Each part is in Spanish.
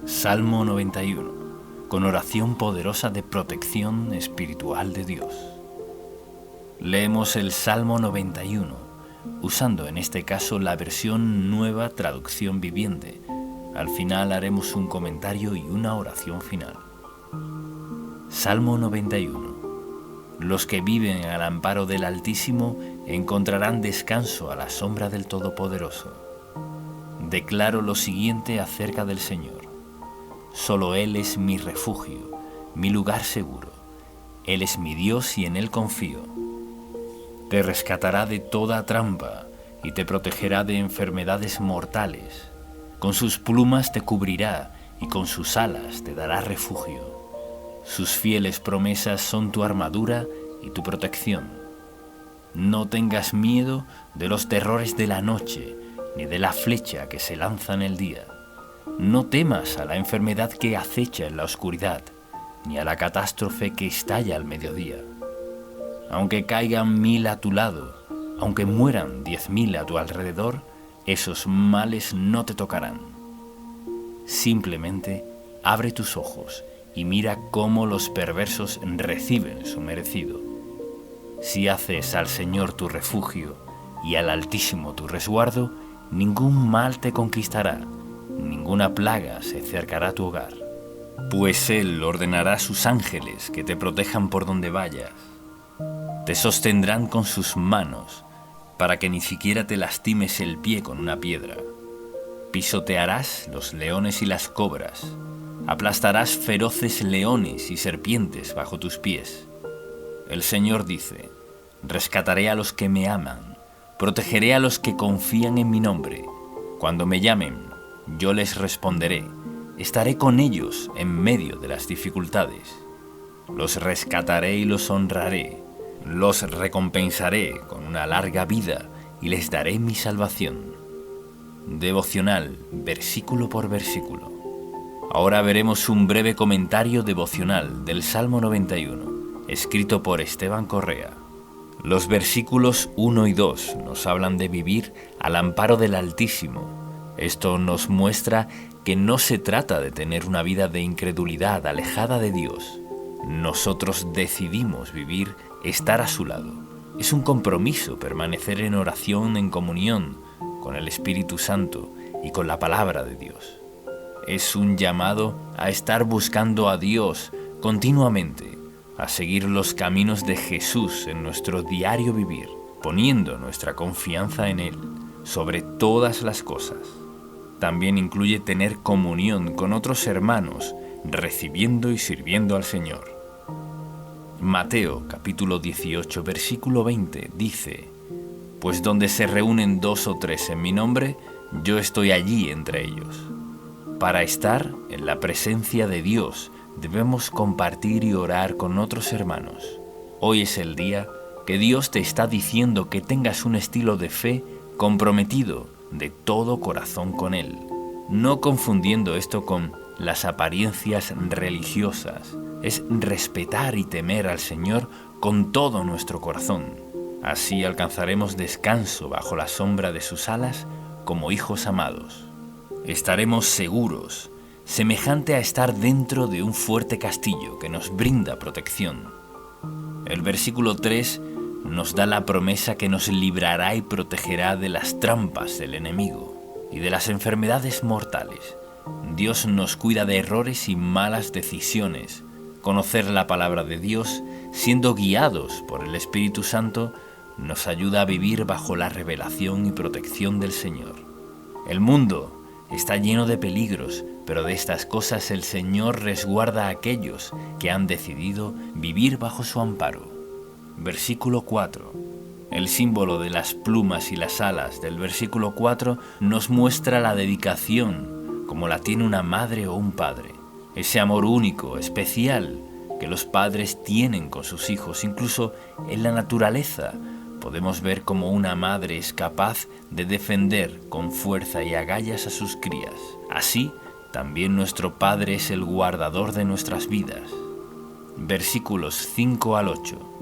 Salmo 91, con oración poderosa de protección espiritual de Dios. Leemos el Salmo 91, usando en este caso la versión Nueva Traducción Viviente. Al final haremos un comentario y una oración final. Salmo 91. Los que viven al amparo del Altísimo encontrarán descanso a la sombra del Todopoderoso. Declaro lo siguiente acerca del Señor. Solo Él es mi refugio, mi lugar seguro. Él es mi Dios y en Él confío. Te rescatará de toda trampa y te protegerá de enfermedades mortales. Con sus plumas te cubrirá y con sus alas te dará refugio. Sus fieles promesas son tu armadura y tu protección. No tengas miedo de los terrores de la noche, ni de la flecha que se lanza en el día. No temas a la enfermedad que acecha en la oscuridad, ni a la catástrofe que estalla al mediodía. Aunque caigan 1000 a tu lado, aunque mueran 10.000 a tu alrededor, esos males no te tocarán. Simplemente abre tus ojos y mira cómo los perversos reciben su merecido. Si haces al Señor tu refugio y al Altísimo tu resguardo, ningún mal te conquistará, ninguna plaga se acercará a tu hogar. Pues Él ordenará a sus ángeles que te protejan por donde vayas. Te sostendrán con sus manos, para que ni siquiera te lastimes el pie con una piedra. Pisotearás los leones y las cobras, aplastarás feroces leones y serpientes bajo tus pies. El Señor dice: rescataré a los que me aman, protegeré a los que confían en mi nombre. Cuando me llamen, yo les responderé, estaré con ellos en medio de las dificultades. Los rescataré y los honraré, los recompensaré con una larga vida y les daré mi salvación. Devocional, versículo por versículo. Ahora veremos un breve comentario devocional del Salmo 91, escrito por Esteban Correa. Los versículos 1 y 2 nos hablan de vivir al amparo del Altísimo. Esto nos muestra que no se trata de tener una vida de incredulidad alejada de Dios. Nosotros decidimos vivir, estar a su lado. Es un compromiso permanecer en oración, en comunión con el Espíritu Santo y con la palabra de Dios. Es un llamado a estar buscando a Dios continuamente, a seguir los caminos de Jesús en nuestro diario vivir, poniendo nuestra confianza en Él sobre todas las cosas. También incluye tener comunión con otros hermanos, recibiendo y sirviendo al Señor. Mateo capítulo 18 versículo 20 dice: pues donde se reúnen 2 o 3 en mi nombre, yo estoy allí entre ellos. Para estar en la presencia de Dios debemos compartir y orar con otros hermanos. Hoy es el día que Dios te está diciendo que tengas un estilo de fe comprometido de todo corazón con Él, no confundiendo esto con las apariencias religiosas. Es respetar y temer al Señor con todo nuestro corazón. Así alcanzaremos descanso bajo la sombra de sus alas como hijos amados. Estaremos seguros, semejante a estar dentro de un fuerte castillo que nos brinda protección. El versículo 3 nos da la promesa que nos librará y protegerá de las trampas del enemigo y de las enfermedades mortales. Dios nos cuida de errores y malas decisiones. Conocer la palabra de Dios, siendo guiados por el Espíritu Santo, nos ayuda a vivir bajo la revelación y protección del Señor. El mundo está lleno de peligros, pero de estas cosas el Señor resguarda a aquellos que han decidido vivir bajo su amparo. Versículo 4. El símbolo de las plumas y las alas del versículo 4 nos muestra la dedicación, como la tiene una madre o un padre. Ese amor único, especial, que los padres tienen con sus hijos. Incluso en la naturaleza podemos ver cómo una madre es capaz de defender con fuerza y agallas a sus crías. Así, también nuestro Padre es el guardador de nuestras vidas. Versículos 5 al 8.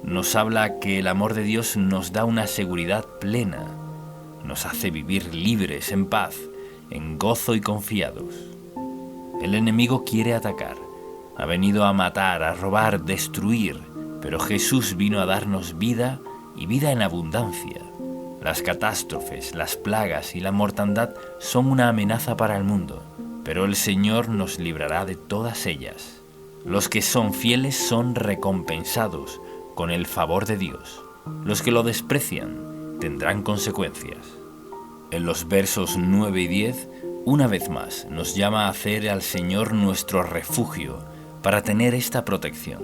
Nos habla que el amor de Dios nos da una seguridad plena, nos hace vivir libres, en paz, en gozo y confiados. El enemigo quiere atacar. Ha venido a matar, a robar, destruir, pero Jesús vino a darnos vida y vida en abundancia. Las catástrofes, las plagas y la mortandad son una amenaza para el mundo, pero el Señor nos librará de todas ellas. Los que son fieles son recompensados con el favor de Dios. Los que lo desprecian tendrán consecuencias. En los versos 9 y 10, una vez más, nos llama a hacer al Señor nuestro refugio para tener esta protección.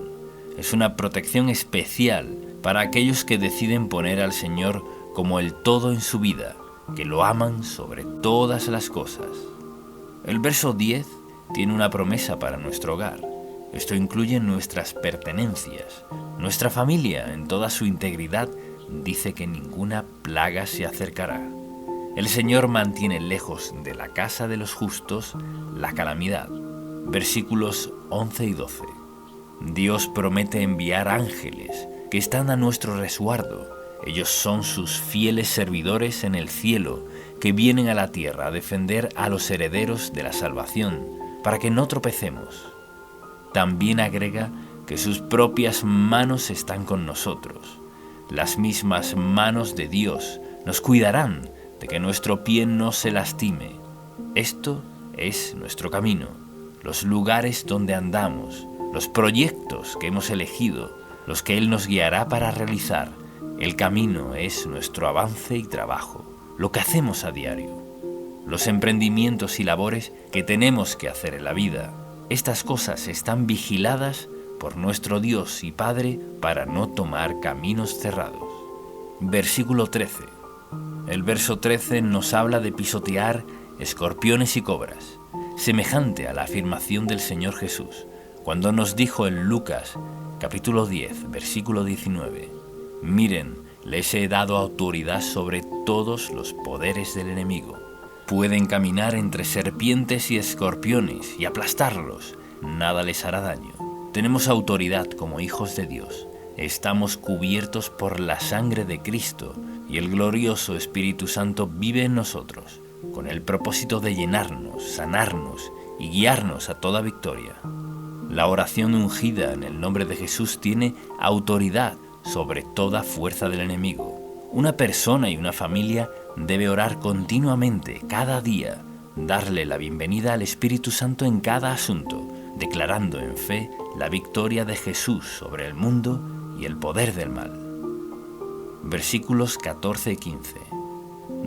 Es una protección especial para aquellos que deciden poner al Señor como el todo en su vida, que lo aman sobre todas las cosas. El verso 10 tiene una promesa para nuestro hogar. Esto incluye nuestras pertenencias. Nuestra familia, en toda su integridad, dice que ninguna plaga se acercará. El Señor mantiene lejos de la casa de los justos la calamidad. Versículos 11 y 12. Dios promete enviar ángeles que están a nuestro resguardo. Ellos son sus fieles servidores en el cielo, que vienen a la tierra a defender a los herederos de la salvación, para que no tropecemos. También agrega que sus propias manos están con nosotros. Las mismas manos de Dios nos cuidarán de que nuestro pie no se lastime. Esto es nuestro camino, los lugares donde andamos, los proyectos que hemos elegido, los que Él nos guiará para realizar. El camino es nuestro avance y trabajo, lo que hacemos a diario, los emprendimientos y labores que tenemos que hacer en la vida. Estas cosas están vigiladas por nuestro Dios y Padre para no tomar caminos cerrados. Versículo 13. El verso 13 nos habla de pisotear escorpiones y cobras, semejante a la afirmación del Señor Jesús, cuando nos dijo en Lucas, capítulo 10, versículo 19, «Miren, les he dado autoridad sobre todos los poderes del enemigo. Pueden caminar entre serpientes y escorpiones y aplastarlos. Nada les hará daño. Tenemos autoridad como hijos de Dios. Estamos cubiertos por la sangre de Cristo y el glorioso Espíritu Santo vive en nosotros, con el propósito de llenarnos, sanarnos y guiarnos a toda victoria. La oración ungida en el nombre de Jesús tiene autoridad sobre toda fuerza del enemigo. Una persona y una familia debe orar continuamente, cada día, darle la bienvenida al Espíritu Santo en cada asunto, declarando en fe la victoria de Jesús sobre el mundo y el poder del mal. Versículos 14 y 15.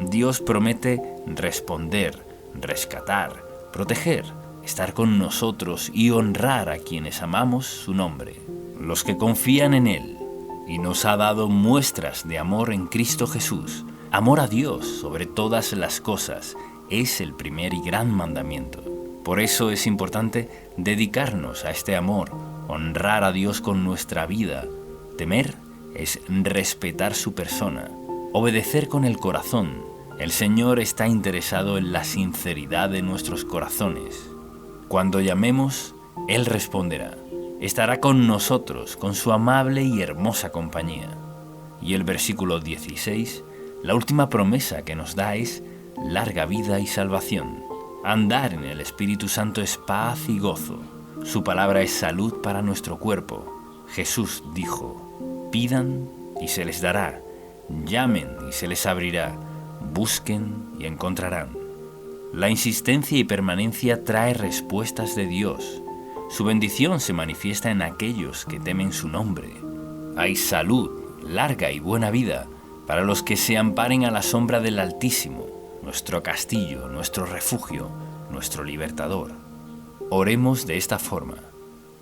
Dios promete responder, rescatar, proteger, estar con nosotros y honrar a quienes amamos su nombre, los que confían en Él, y nos ha dado muestras de amor en Cristo Jesús. Amor a Dios sobre todas las cosas es el primer y gran mandamiento. Por eso es importante dedicarnos a este amor, honrar a Dios con nuestra vida. Temer es respetar su persona, obedecer con el corazón. El Señor está interesado en la sinceridad de nuestros corazones. Cuando llamemos, Él responderá. Estará con nosotros, con su amable y hermosa compañía. Y el versículo 16, la última promesa que nos da es larga vida y salvación. Andar en el Espíritu Santo es paz y gozo. Su palabra es salud para nuestro cuerpo. Jesús dijo, pidan y se les dará, llamen y se les abrirá, busquen y encontrarán. La insistencia y permanencia trae respuestas de Dios. Su bendición se manifiesta en aquellos que temen su nombre. Hay salud, larga y buena vida para los que se amparen a la sombra del Altísimo, nuestro castillo, nuestro refugio, nuestro libertador. Oremos de esta forma.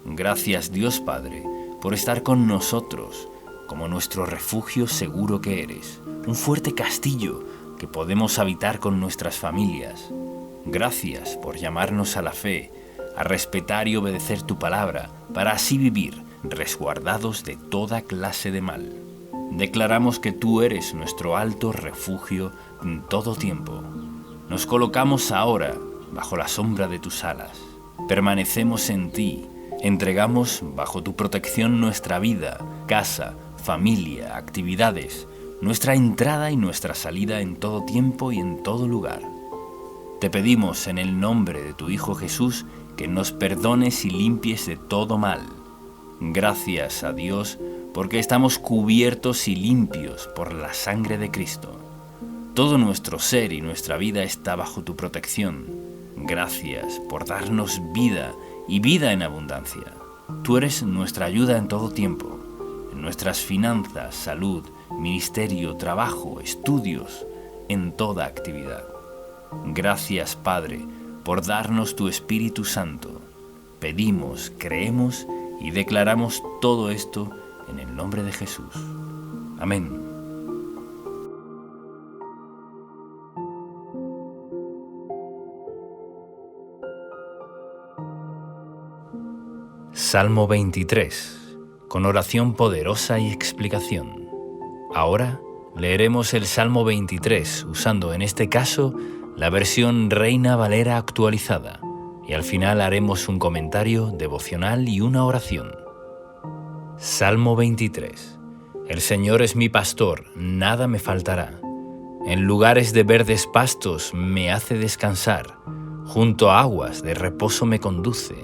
Gracias, Dios Padre, por estar con nosotros, como nuestro refugio seguro que eres, un fuerte castillo que podemos habitar con nuestras familias. Gracias por llamarnos a la fe, a respetar y obedecer tu palabra, para así vivir resguardados de toda clase de mal. Declaramos que tú eres nuestro alto refugio en todo tiempo. Nos colocamos ahora bajo la sombra de tus alas. Permanecemos en ti. Entregamos bajo tu protección nuestra vida, casa, familia, actividades, nuestra entrada y nuestra salida en todo tiempo y en todo lugar. Te pedimos en el nombre de tu Hijo Jesús que nos perdones y limpies de todo mal. Gracias a Dios porque estamos cubiertos y limpios por la sangre de Cristo. Todo nuestro ser y nuestra vida está bajo tu protección. Gracias por darnos vida y vida en abundancia. Tú eres nuestra ayuda en todo tiempo, en nuestras finanzas, salud, ministerio, trabajo, estudios, en toda actividad. Gracias, Padre, por darnos tu Espíritu Santo. Pedimos, creemos y declaramos todo esto en el nombre de Jesús. Amén. Salmo 23, con oración poderosa y explicación. Ahora leeremos el Salmo 23 usando en este caso la versión Reina Valera actualizada y al final haremos un comentario devocional y una oración. Salmo 23. El Señor es mi pastor, nada me faltará. En lugares de verdes pastos me hace descansar, junto a aguas de reposo me conduce.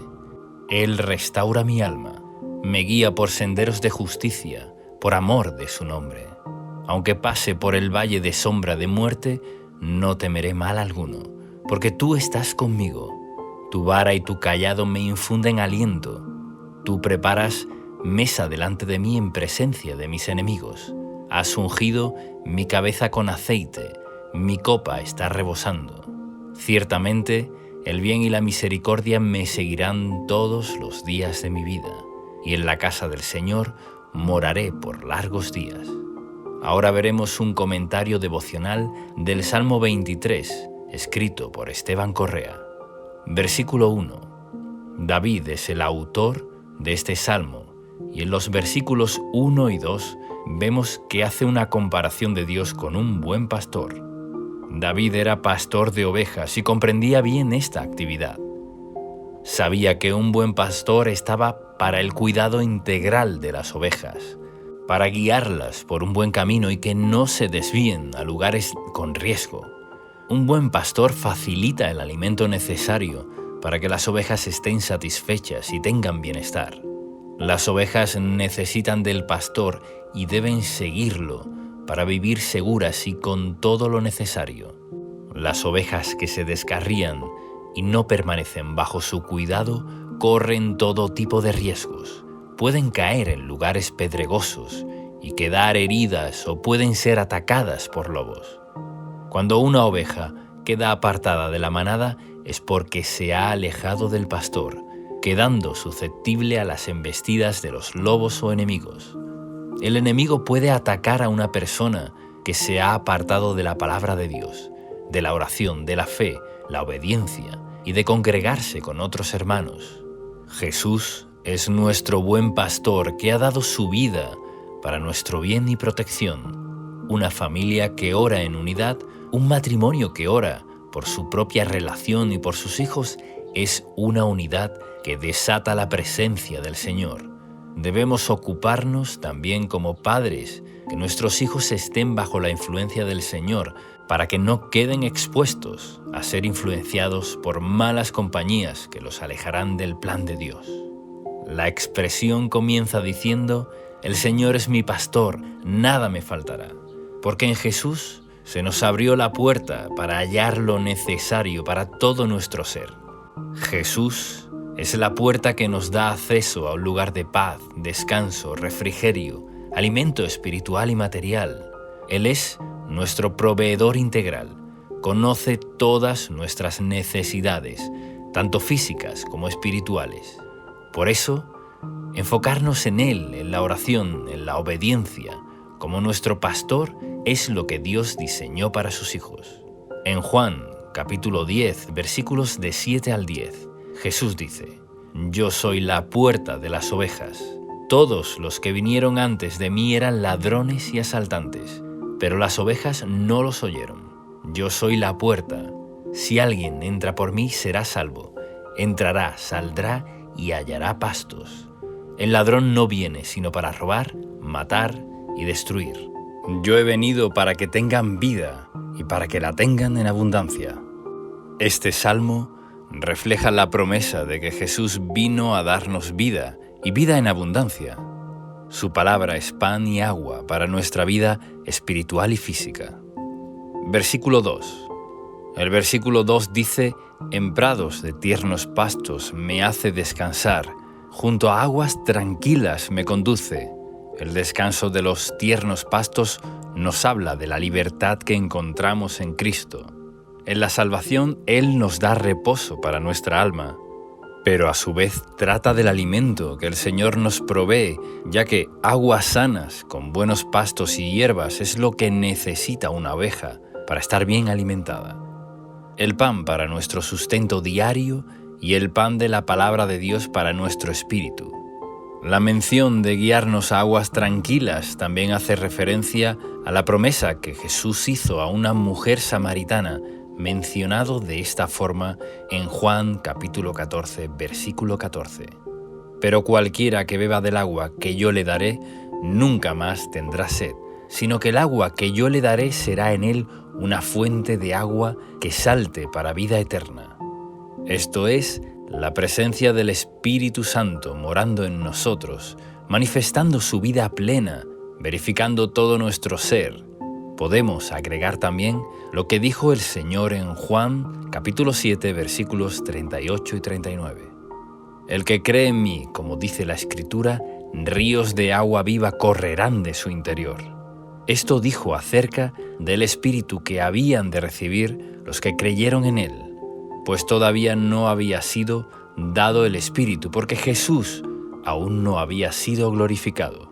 Él restaura mi alma, me guía por senderos de justicia, por amor de su nombre. Aunque pase por el valle de sombra de muerte, no temeré mal alguno, porque tú estás conmigo. Tu vara y tu cayado me infunden aliento. Tú preparas mesa delante de mí en presencia de mis enemigos. Has ungido mi cabeza con aceite, mi copa está rebosando. Ciertamente, el bien y la misericordia me seguirán todos los días de mi vida, y en la casa del Señor moraré por largos días. Ahora veremos un comentario devocional del Salmo 23, escrito por Esteban Correa. Versículo 1. David es el autor de este salmo, y en los versículos 1 y 2 vemos que hace una comparación de Dios con un buen pastor. David era pastor de ovejas y comprendía bien esta actividad. Sabía que un buen pastor estaba para el cuidado integral de las ovejas, para guiarlas por un buen camino y que no se desvíen a lugares con riesgo. Un buen pastor facilita el alimento necesario para que las ovejas estén satisfechas y tengan bienestar. Las ovejas necesitan del pastor y deben seguirlo para vivir seguras y con todo lo necesario. Las ovejas que se descarrían y no permanecen bajo su cuidado corren todo tipo de riesgos. Pueden caer en lugares pedregosos y quedar heridas o pueden ser atacadas por lobos. Cuando una oveja queda apartada de la manada es porque se ha alejado del pastor, quedando susceptible a las embestidas de los lobos o enemigos. El enemigo puede atacar a una persona que se ha apartado de la palabra de Dios, de la oración, de la fe, la obediencia y de congregarse con otros hermanos. Jesús es nuestro buen pastor que ha dado su vida para nuestro bien y protección. Una familia que ora en unidad, un matrimonio que ora por su propia relación y por sus hijos, es una unidad que desata la presencia del Señor. Debemos ocuparnos también como padres, que nuestros hijos estén bajo la influencia del Señor, para que no queden expuestos a ser influenciados por malas compañías que los alejarán del plan de Dios. La expresión comienza diciendo: el Señor es mi pastor, nada me faltará, porque en Jesús se nos abrió la puerta para hallar lo necesario para todo nuestro ser. Jesús es la puerta que nos da acceso a un lugar de paz, descanso, refrigerio, alimento espiritual y material. Él es nuestro proveedor integral. Conoce todas nuestras necesidades, tanto físicas como espirituales. Por eso, enfocarnos en Él, en la oración, en la obediencia, como nuestro pastor, es lo que Dios diseñó para sus hijos. En Juan, capítulo 10, versículos de 7 al 10, Jesús dice: Yo soy la puerta de las ovejas. Todos los que vinieron antes de mí eran ladrones y asaltantes, pero las ovejas no los oyeron. Yo soy la puerta. Si alguien entra por mí, será salvo. Entrará, saldrá y hallará pastos. El ladrón no viene sino para robar, matar y destruir. Yo he venido para que tengan vida y para que la tengan en abundancia. Este salmo refleja la promesa de que Jesús vino a darnos vida y vida en abundancia. Su palabra es pan y agua para nuestra vida espiritual y física. Versículo 2. El versículo 2 dice: «En prados de tiernos pastos me hace descansar, junto a aguas tranquilas me conduce». El descanso de los tiernos pastos nos habla de la libertad que encontramos en Cristo. En la salvación Él nos da reposo para nuestra alma, pero a su vez trata del alimento que el Señor nos provee, ya que aguas sanas con buenos pastos y hierbas es lo que necesita una oveja para estar bien alimentada. El pan para nuestro sustento diario y el pan de la palabra de Dios para nuestro espíritu. La mención de guiarnos a aguas tranquilas también hace referencia a la promesa que Jesús hizo a una mujer samaritana, mencionado de esta forma en Juan capítulo 14, versículo 14. «Pero cualquiera que beba del agua que yo le daré, nunca más tendrá sed, sino que el agua que yo le daré será en él una fuente de agua que salte para vida eterna». Esto es, la presencia del Espíritu Santo morando en nosotros, manifestando su vida plena, verificando todo nuestro ser. Podemos agregar también lo que dijo el Señor en Juan capítulo 7, versículos 38 y 39. «El que cree en mí, como dice la Escritura, ríos de agua viva correrán de su interior». Esto dijo acerca del Espíritu que habían de recibir los que creyeron en Él, pues todavía no había sido dado el Espíritu, porque Jesús aún no había sido glorificado.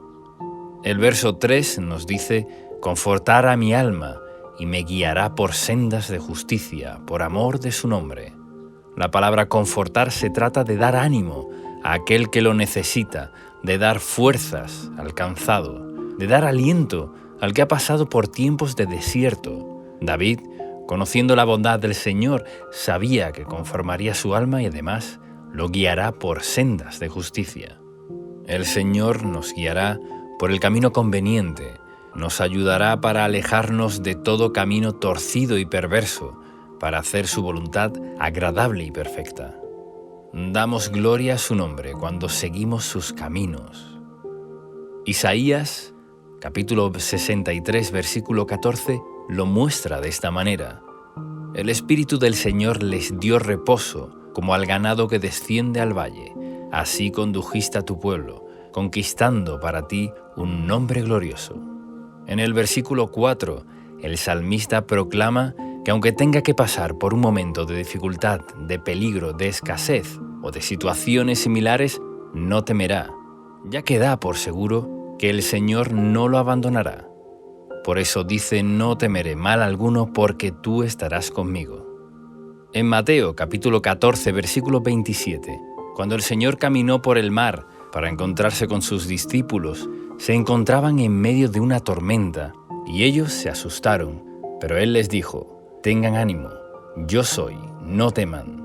El verso 3 nos dice: «Confortará mi alma y me guiará por sendas de justicia, por amor de su nombre». La palabra confortar se trata de dar ánimo a aquel que lo necesita, de dar fuerzas al cansado, de dar aliento al que ha pasado por tiempos de desierto. David, conociendo la bondad del Señor, sabía que conformaría su alma y además lo guiará por sendas de justicia. El Señor nos guiará por el camino conveniente, nos ayudará para alejarnos de todo camino torcido y perverso, para hacer su voluntad agradable y perfecta. Damos gloria a su nombre cuando seguimos sus caminos. Isaías, capítulo 63, versículo 14, lo muestra de esta manera: «El Espíritu del Señor les dio reposo, como al ganado que desciende al valle. Así condujiste a tu pueblo, conquistando para ti un nombre glorioso». En el versículo 4, el salmista proclama que aunque tenga que pasar por un momento de dificultad, de peligro, de escasez o de situaciones similares, no temerá, ya que da por seguro que el Señor no lo abandonará. Por eso dice: «No temeré mal alguno, porque tú estarás conmigo». En Mateo capítulo 14, versículo 27, cuando el Señor caminó por el mar para encontrarse con sus discípulos, se encontraban en medio de una tormenta y ellos se asustaron, pero Él les dijo: «Tengan ánimo, yo soy, no teman».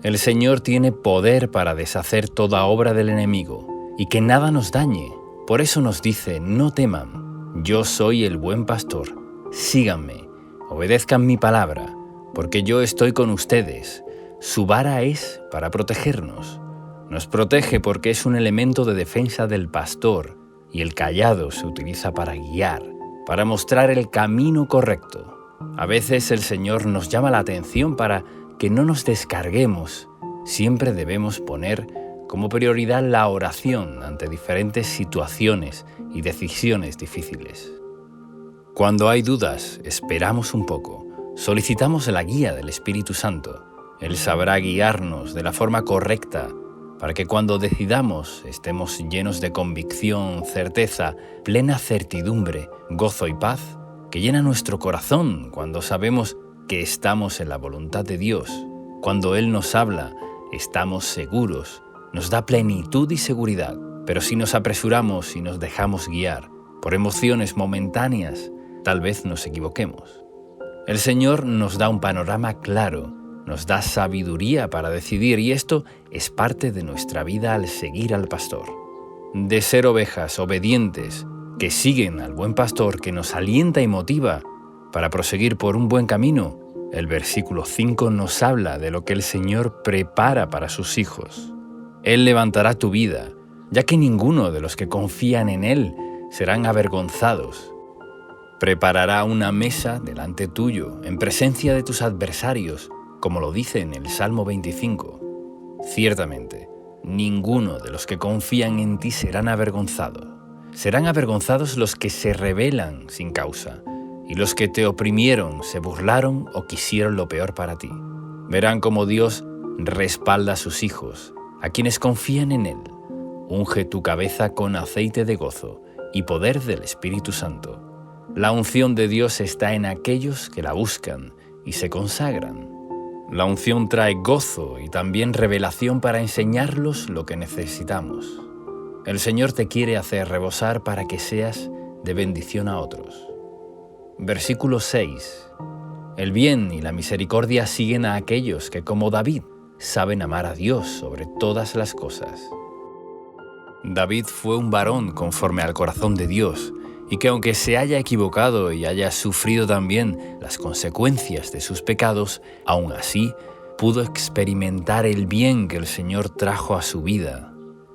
El Señor tiene poder para deshacer toda obra del enemigo y que nada nos dañe. Por eso nos dice: «No teman, yo soy el buen pastor, síganme, obedezcan mi palabra, porque yo estoy con ustedes». Su vara es para protegernos. Nos protege porque es un elemento de defensa del pastor, y el cayado se utiliza para guiar, para mostrar el camino correcto. A veces el Señor nos llama la atención para que no nos descarguemos. Siempre debemos poner como prioridad la oración ante diferentes situaciones y decisiones difíciles. Cuando hay dudas, esperamos un poco, solicitamos la guía del Espíritu Santo. Él sabrá guiarnos de la forma correcta para que cuando decidamos estemos llenos de convicción, certeza, plena certidumbre, gozo y paz, que llena nuestro corazón cuando sabemos que estamos en la voluntad de Dios. Cuando Él nos habla, estamos seguros, nos da plenitud y seguridad. Pero si nos apresuramos y nos dejamos guiar por emociones momentáneas, tal vez nos equivoquemos. El Señor nos da un panorama claro, nos da sabiduría para decidir, y esto es parte de nuestra vida al seguir al pastor. De ser ovejas obedientes que siguen al buen pastor que nos alienta y motiva para proseguir por un buen camino, El versículo 5 nos habla de lo que el Señor prepara para sus hijos. Él levantará tu vida, ya que ninguno de los que confían en Él serán avergonzados. Preparará una mesa delante tuyo, en presencia de tus adversarios, como lo dice en el Salmo 25. Ciertamente, ninguno de los que confían en ti serán avergonzados. Serán avergonzados los que se rebelan sin causa, y los que te oprimieron, se burlaron o quisieron lo peor para ti. Verán cómo Dios respalda a sus hijos, a quienes confían en Él. Unge tu cabeza con aceite de gozo y poder del Espíritu Santo. La unción de Dios está en aquellos que la buscan y se consagran. La unción trae gozo y también revelación para enseñarlos lo que necesitamos. El Señor te quiere hacer rebosar para que seas de bendición a otros. Versículo 6. El bien y la misericordia siguen a aquellos que, como David, saben amar a Dios sobre todas las cosas. David fue un varón conforme al corazón de Dios, y que aunque se haya equivocado y haya sufrido también las consecuencias de sus pecados, aún así pudo experimentar el bien que el Señor trajo a su vida.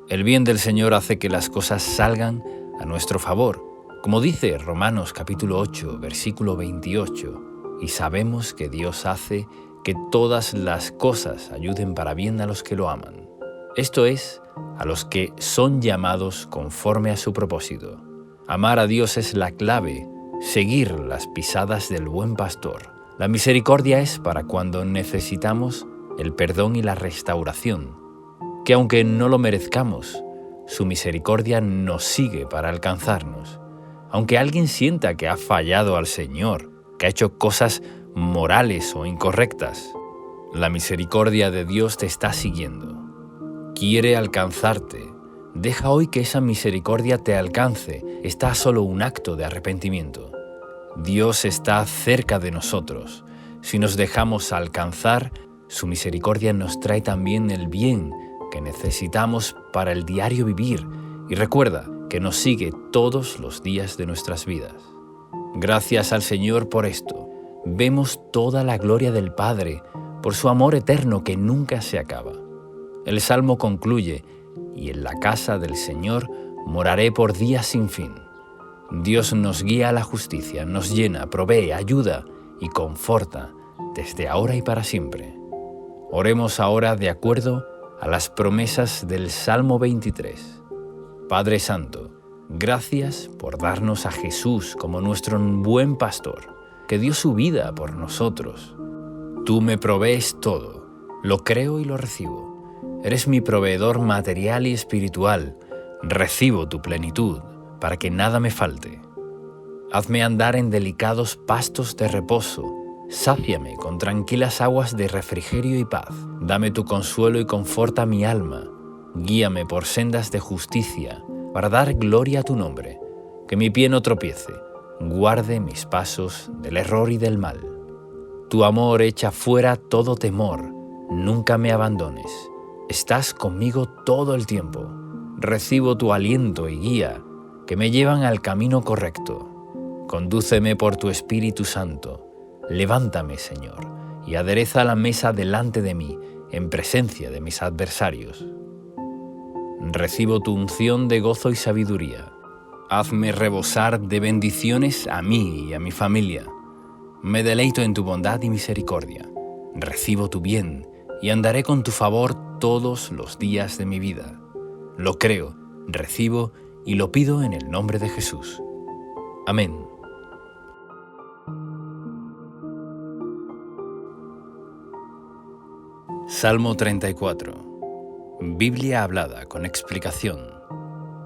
El bien del Señor hace que las cosas salgan a nuestro favor, como dice Romanos capítulo 8, versículo 28, y sabemos que Dios hace que todas las cosas ayuden para bien a los que lo aman. Esto es, a los que son llamados conforme a su propósito. Amar a Dios es la clave, seguir las pisadas del buen pastor. La misericordia es para cuando necesitamos el perdón y la restauración, que aunque no lo merezcamos, su misericordia nos sigue para alcanzarnos. Aunque alguien sienta que ha fallado al Señor, que ha hecho cosas morales o incorrectas, la misericordia de Dios te está siguiendo. Quiere alcanzarte. Deja hoy que esa misericordia te alcance. Está solo un acto de arrepentimiento. Dios está cerca de nosotros. Si nos dejamos alcanzar, su misericordia nos trae también el bien que necesitamos para el diario vivir. Y recuerda que nos sigue todos los días de nuestras vidas. Gracias al Señor por esto. Vemos toda la gloria del Padre por su amor eterno que nunca se acaba. El Salmo concluye: y en la casa del Señor moraré por días sin fin. Dios nos guía a la justicia, nos llena, provee, ayuda y conforta desde ahora y para siempre. Oremos ahora de acuerdo a las promesas del Salmo 23. Padre Santo, gracias por darnos a Jesús como nuestro buen pastor, que dio su vida por nosotros. Tú me provees todo, lo creo y lo recibo. Eres mi proveedor material y espiritual. Recibo tu plenitud para que nada me falte. Hazme andar en delicados pastos de reposo. Sáciame con tranquilas aguas de refrigerio y paz. Dame tu consuelo y conforta mi alma. Guíame por sendas de justicia para dar gloria a tu nombre. Que mi pie no tropiece. Guarde mis pasos del error y del mal. Tu amor echa fuera todo temor. Nunca me abandones. Estás conmigo todo el tiempo. Recibo tu aliento y guía, que me llevan al camino correcto. Condúceme por tu Espíritu Santo. Levántame, Señor, y adereza la mesa delante de mí, en presencia de mis adversarios. Recibo tu unción de gozo y sabiduría. Hazme rebosar de bendiciones a mí y a mi familia. Me deleito en tu bondad y misericordia. Recibo tu bien y andaré con tu favor todos los días de mi vida. Lo creo, recibo y lo pido en el nombre de Jesús. Amén. Salmo 34. Biblia hablada con explicación.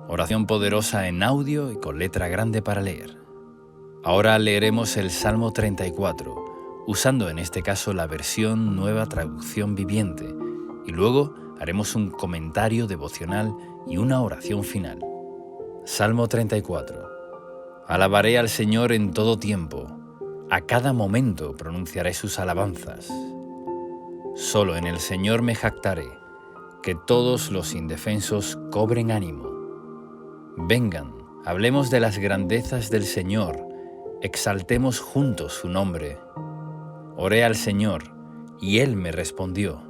Oración poderosa en audio y con letra grande para leer. Ahora leeremos el Salmo 34, usando en este caso la versión Nueva Traducción Viviente, y luego haremos un comentario devocional y una oración final. Salmo 34. Alabaré al Señor en todo tiempo. A cada momento pronunciaré sus alabanzas. Solo en el Señor me jactaré, que todos los indefensos cobren ánimo. Vengan, hablemos de las grandezas del Señor, exaltemos juntos su nombre. Oré al Señor, y Él me respondió.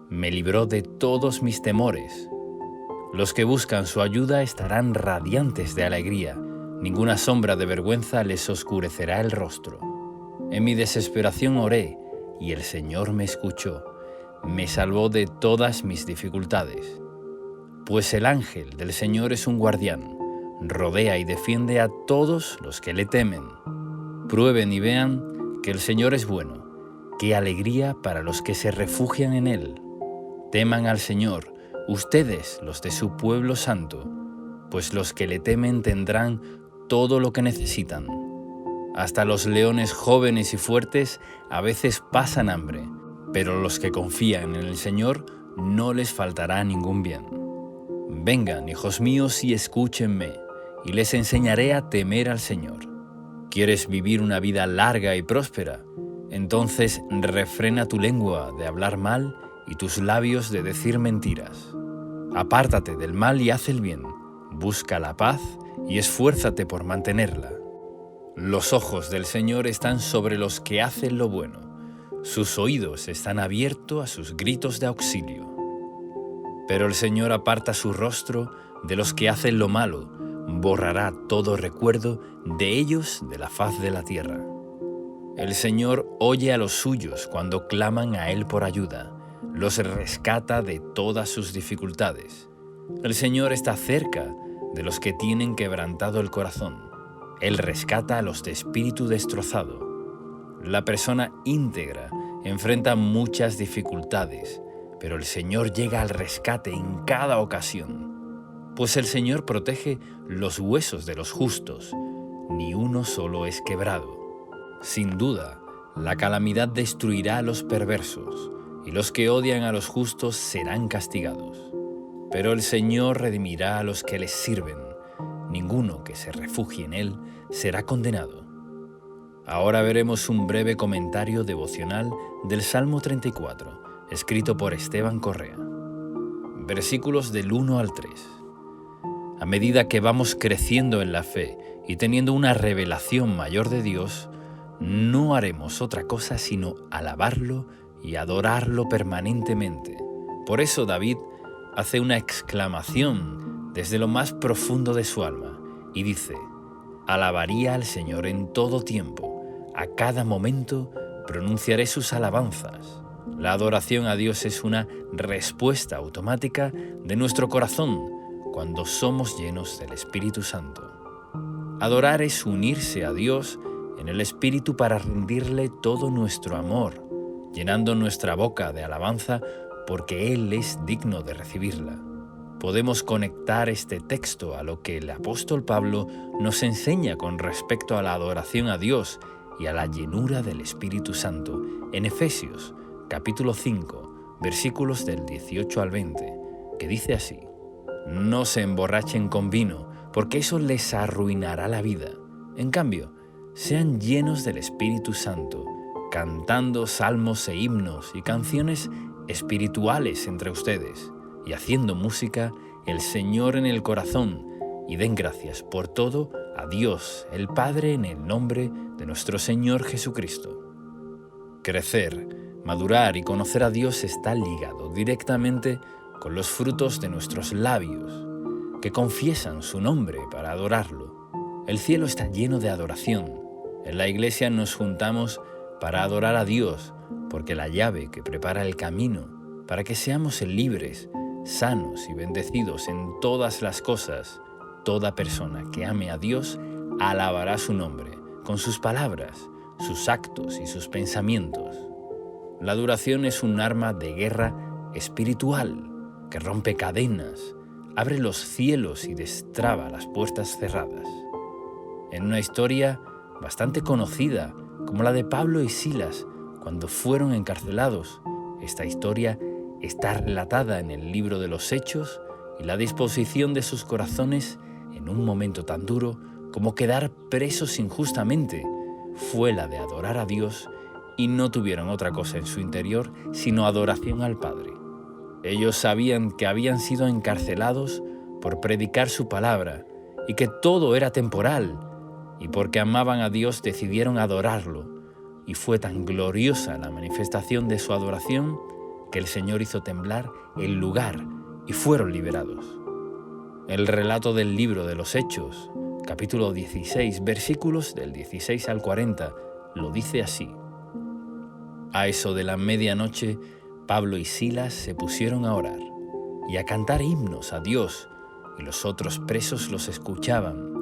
Me libró de todos mis temores. Los que buscan su ayuda estarán radiantes de alegría. Ninguna sombra de vergüenza les oscurecerá el rostro. En mi desesperación oré, y el Señor me escuchó. Me salvó de todas mis dificultades. Pues el ángel del Señor es un guardián, rodea y defiende a todos los que le temen. Prueben y vean que el Señor es bueno. Qué alegría para los que se refugian en Él. Teman al Señor, ustedes los de su pueblo santo, pues los que le temen tendrán todo lo que necesitan. Hasta los leones jóvenes y fuertes a veces pasan hambre, pero los que confían en el Señor no les faltará ningún bien. Vengan, hijos míos, y escúchenme, y les enseñaré a temer al Señor. ¿Quieres vivir una vida larga y próspera? Entonces refrena tu lengua de hablar mal y tus labios de decir mentiras. Apártate del mal y haz el bien. Busca la paz y esfuérzate por mantenerla. Los ojos del Señor están sobre los que hacen lo bueno. Sus oídos están abiertos a sus gritos de auxilio. Pero el Señor aparta su rostro de los que hacen lo malo, borrará todo recuerdo de ellos de la faz de la tierra. El Señor oye a los suyos cuando claman a Él por ayuda, los rescata de todas sus dificultades. El Señor está cerca de los que tienen quebrantado el corazón. Él rescata a los de espíritu destrozado. La persona íntegra enfrenta muchas dificultades, pero el Señor llega al rescate en cada ocasión. Pues el Señor protege los huesos de los justos, ni uno solo es quebrado. Sin duda, la calamidad destruirá a los perversos, y los que odian a los justos serán castigados. Pero el Señor redimirá a los que les sirven. Ninguno que se refugie en Él será condenado. Ahora veremos un breve comentario devocional del Salmo 34, escrito por Esteban Correa. Versículos del 1 al 3. A medida que vamos creciendo en la fe y teniendo una revelación mayor de Dios, no haremos otra cosa sino alabarlo y adorarlo permanentemente. Por eso David hace una exclamación desde lo más profundo de su alma y dice: alabaría al Señor en todo tiempo, a cada momento pronunciaré sus alabanzas. La adoración a Dios es una respuesta automática de nuestro corazón cuando somos llenos del Espíritu Santo. Adorar es unirse a Dios en el Espíritu para rendirle todo nuestro amor, llenando nuestra boca de alabanza porque Él es digno de recibirla. Podemos conectar este texto a lo que el apóstol Pablo nos enseña con respecto a la adoración a Dios y a la llenura del Espíritu Santo en Efesios, capítulo 5, versículos del 18 al 20, que dice así: no se emborrachen con vino, porque eso les arruinará la vida. En cambio, sean llenos del Espíritu Santo, cantando salmos e himnos y canciones espirituales entre ustedes, y haciendo música el Señor en el corazón, y den gracias por todo a Dios el Padre en el nombre de nuestro Señor Jesucristo. Crecer, madurar y conocer a Dios está ligado directamente con los frutos de nuestros labios, que confiesan su nombre para adorarlo. El cielo está lleno de adoración. En la iglesia nos juntamos para adorar a Dios, porque la llave que prepara el camino para que seamos libres, sanos y bendecidos en todas las cosas, toda persona que ame a Dios alabará su nombre con sus palabras, sus actos y sus pensamientos. La adoración es un arma de guerra espiritual que rompe cadenas, abre los cielos y destraba las puertas cerradas. En una historia bastante conocida, como la de Pablo y Silas cuando fueron encarcelados, esta historia está relatada en el libro de los Hechos, y la disposición de sus corazones en un momento tan duro como quedar presos injustamente fue la de adorar a Dios, y no tuvieron otra cosa en su interior sino adoración al Padre. Ellos sabían que habían sido encarcelados por predicar su palabra y que todo era temporal, y porque amaban a Dios decidieron adorarlo, y fue tan gloriosa la manifestación de su adoración que el Señor hizo temblar el lugar y fueron liberados. El relato del libro de los Hechos, capítulo 16, versículos del 16 al 40, lo dice así. A eso de la medianoche, Pablo y Silas se pusieron a orar y a cantar himnos a Dios, y los otros presos los escuchaban.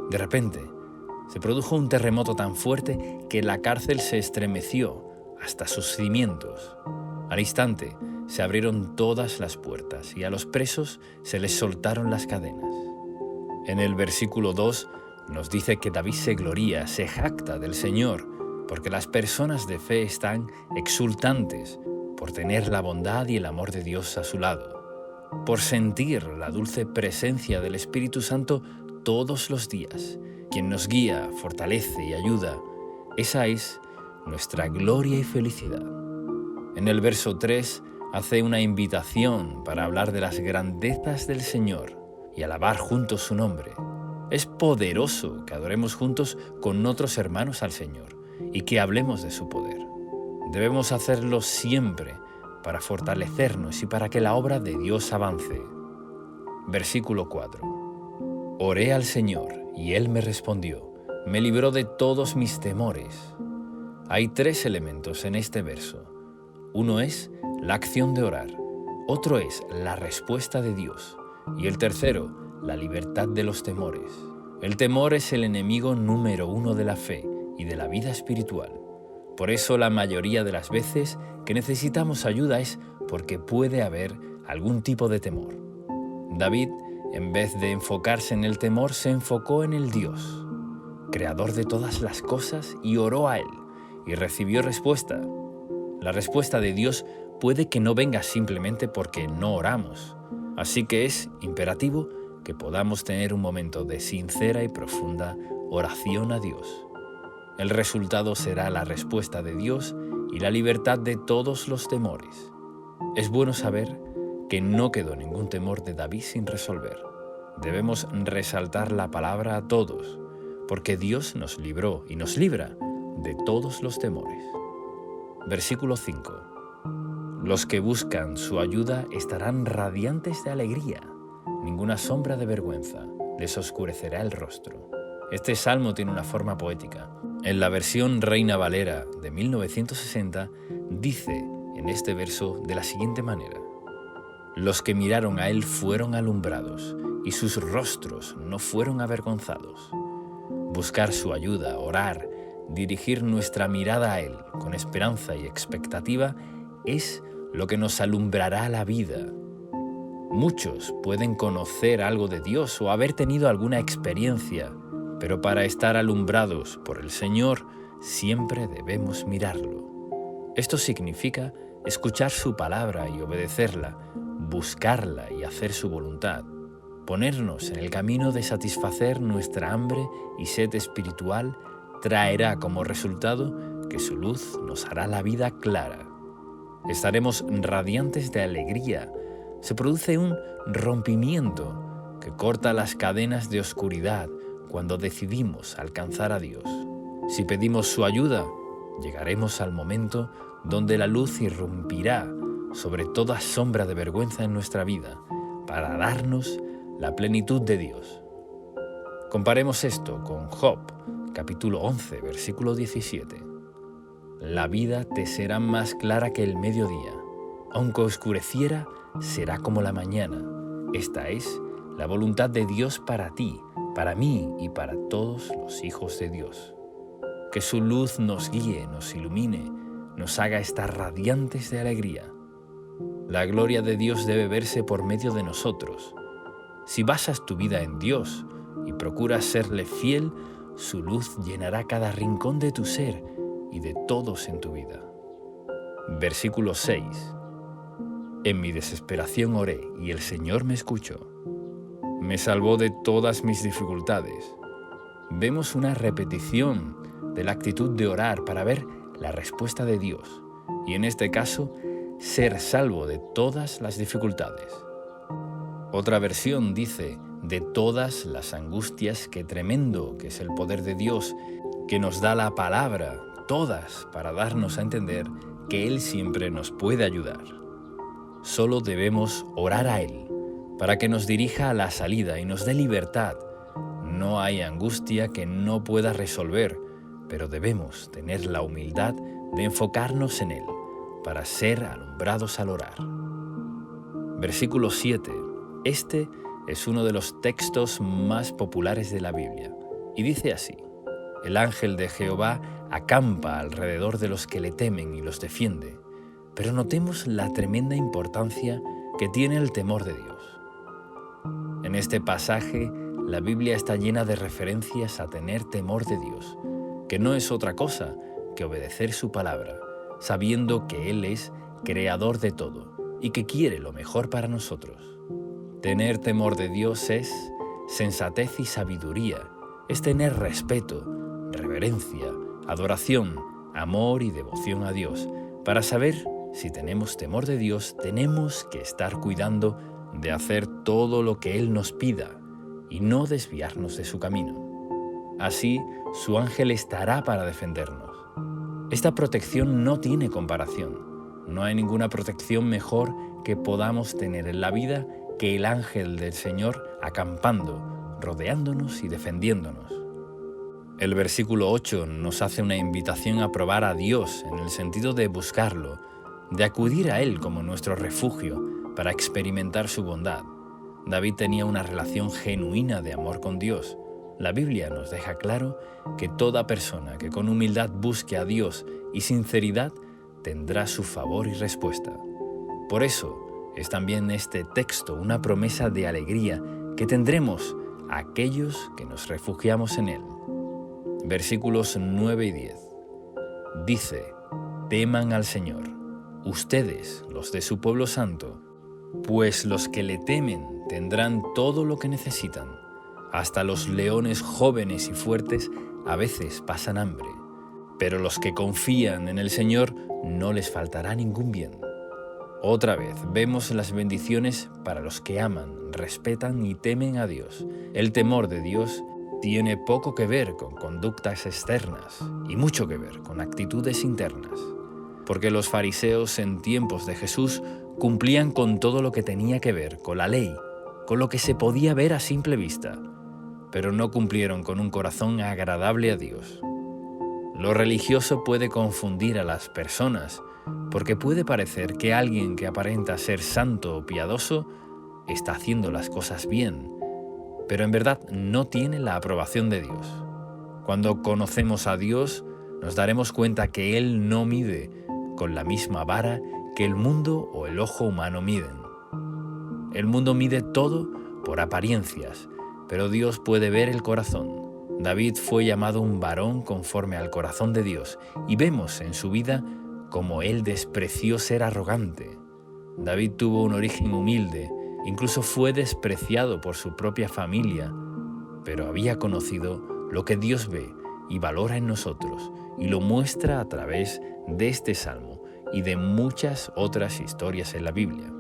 De repente, se produjo un terremoto tan fuerte que la cárcel se estremeció hasta sus cimientos. Al instante, se abrieron todas las puertas y a los presos se les soltaron las cadenas. En el versículo 2 nos dice que David se gloría, se jacta del Señor, porque las personas de fe están exultantes por tener la bondad y el amor de Dios a su lado, por sentir la dulce presencia del Espíritu Santo todos los días, quien nos guía, fortalece y ayuda. Esa es nuestra gloria y felicidad. En el verso 3 hace una invitación para hablar de las grandezas del Señor y alabar juntos su nombre. Es poderoso que adoremos juntos con otros hermanos al Señor y que hablemos de su poder. Debemos hacerlo siempre para fortalecernos y para que la obra de Dios avance. Versículo 4. Oré al Señor y Él me respondió, me libró de todos mis temores. Hay 3 elementos en este verso. Uno es la acción de orar, otro es la respuesta de Dios y el tercero, la libertad de los temores. El temor es el enemigo número 1 de la fe y de la vida espiritual. Por eso la mayoría de las veces que necesitamos ayuda es porque puede haber algún tipo de temor. David, en vez de enfocarse en el temor, se enfocó en el Dios, creador de todas las cosas, y oró a Él y recibió respuesta. La respuesta de Dios puede que no venga simplemente porque no oramos, así que es imperativo que podamos tener un momento de sincera y profunda oración a Dios. El resultado será la respuesta de Dios y la libertad de todos los temores. Es bueno saber que no quedó ningún temor de David sin resolver. Debemos resaltar la palabra a todos, porque Dios nos libró y nos libra de todos los temores. Versículo 5. Los que buscan su ayuda estarán radiantes de alegría. Ninguna sombra de vergüenza les oscurecerá el rostro. Este salmo tiene una forma poética. En la versión Reina Valera de 1960 dice en este verso de la siguiente manera: Los que miraron a Él fueron alumbrados y sus rostros no fueron avergonzados. Buscar su ayuda, orar, dirigir nuestra mirada a Él con esperanza y expectativa es lo que nos alumbrará la vida. Muchos pueden conocer algo de Dios o haber tenido alguna experiencia, pero para estar alumbrados por el Señor siempre debemos mirarlo. Esto significa escuchar su palabra y obedecerla, buscarla y hacer su voluntad, ponernos en el camino de satisfacer nuestra hambre y sed espiritual traerá como resultado que su luz nos hará la vida clara. Estaremos radiantes de alegría. Se produce un rompimiento que corta las cadenas de oscuridad cuando decidimos alcanzar a Dios. Si pedimos su ayuda, llegaremos al momento donde la luz irrumpirá sobre toda sombra de vergüenza en nuestra vida para darnos la plenitud de Dios. Comparemos esto con Job, capítulo 11, versículo 17. La vida te será más clara que el mediodía. Aunque oscureciera, será como la mañana. Esta es la voluntad de Dios para ti, para mí y para todos los hijos de Dios. Que su luz nos guíe, nos ilumine, nos haga estar radiantes de alegría. La gloria de Dios debe verse por medio de nosotros. Si basas tu vida en Dios y procuras serle fiel, su luz llenará cada rincón de tu ser y de todos en tu vida. Versículo 6. En mi desesperación oré y el Señor me escuchó. Me salvó de todas mis dificultades. Vemos una repetición de la actitud de orar para ver la respuesta de Dios y en este caso, ser salvo de todas las dificultades. Otra versión dice, de todas las angustias, que tremendo que es el poder de Dios, que nos da la palabra todas para darnos a entender que Él siempre nos puede ayudar. Solo debemos orar a Él para que nos dirija a la salida y nos dé libertad. No hay angustia que no pueda resolver, pero debemos tener la humildad de enfocarnos en Él para ser alumbrados al orar. Versículo 7. Este es uno de los textos más populares de la Biblia y dice así: el ángel de Jehová acampa alrededor de los que le temen y los defiende. Pero notemos la tremenda importancia que tiene el temor de Dios. En este pasaje, la Biblia está llena de referencias a tener temor de Dios, que no es otra cosa que obedecer su palabra, sabiendo que Él es creador de todo y que quiere lo mejor para nosotros. Tener temor de Dios es sensatez y sabiduría, es tener respeto, reverencia, adoración, amor y devoción a Dios. Para saber si tenemos temor de Dios, tenemos que estar cuidando de hacer todo lo que Él nos pida y no desviarnos de su camino. Así, su ángel estará para defendernos. Esta protección no tiene comparación. No hay ninguna protección mejor que podamos tener en la vida que el ángel del Señor acampando, rodeándonos y defendiéndonos. El versículo 8 nos hace una invitación a probar a Dios en el sentido de buscarlo, de acudir a Él como nuestro refugio para experimentar su bondad. David tenía una relación genuina de amor con Dios. La Biblia nos deja claro que toda persona que con humildad busque a Dios y sinceridad tendrá su favor y respuesta. Por eso es también este texto una promesa de alegría que tendremos a aquellos que nos refugiamos en Él. Versículos 9 y 10. Dice: teman al Señor, ustedes, los de su pueblo santo, pues los que le temen tendrán todo lo que necesitan. Hasta los leones jóvenes y fuertes a veces pasan hambre, pero los que confían en el Señor no les faltará ningún bien. Otra vez vemos las bendiciones para los que aman, respetan y temen a Dios. El temor de Dios tiene poco que ver con conductas externas y mucho que ver con actitudes internas, porque los fariseos en tiempos de Jesús cumplían con todo lo que tenía que ver con la ley, con lo que se podía ver a simple vista, pero no cumplieron con un corazón agradable a Dios. Lo religioso puede confundir a las personas, porque puede parecer que alguien que aparenta ser santo o piadoso está haciendo las cosas bien, pero en verdad no tiene la aprobación de Dios. Cuando conocemos a Dios, nos daremos cuenta que Él no mide con la misma vara que el mundo o el ojo humano miden. El mundo mide todo por apariencias, pero Dios puede ver el corazón. David fue llamado un varón conforme al corazón de Dios, y vemos en su vida cómo él despreció ser arrogante. David tuvo un origen humilde, incluso fue despreciado por su propia familia, pero había conocido lo que Dios ve y valora en nosotros, y lo muestra a través de este salmo y de muchas otras historias en la Biblia.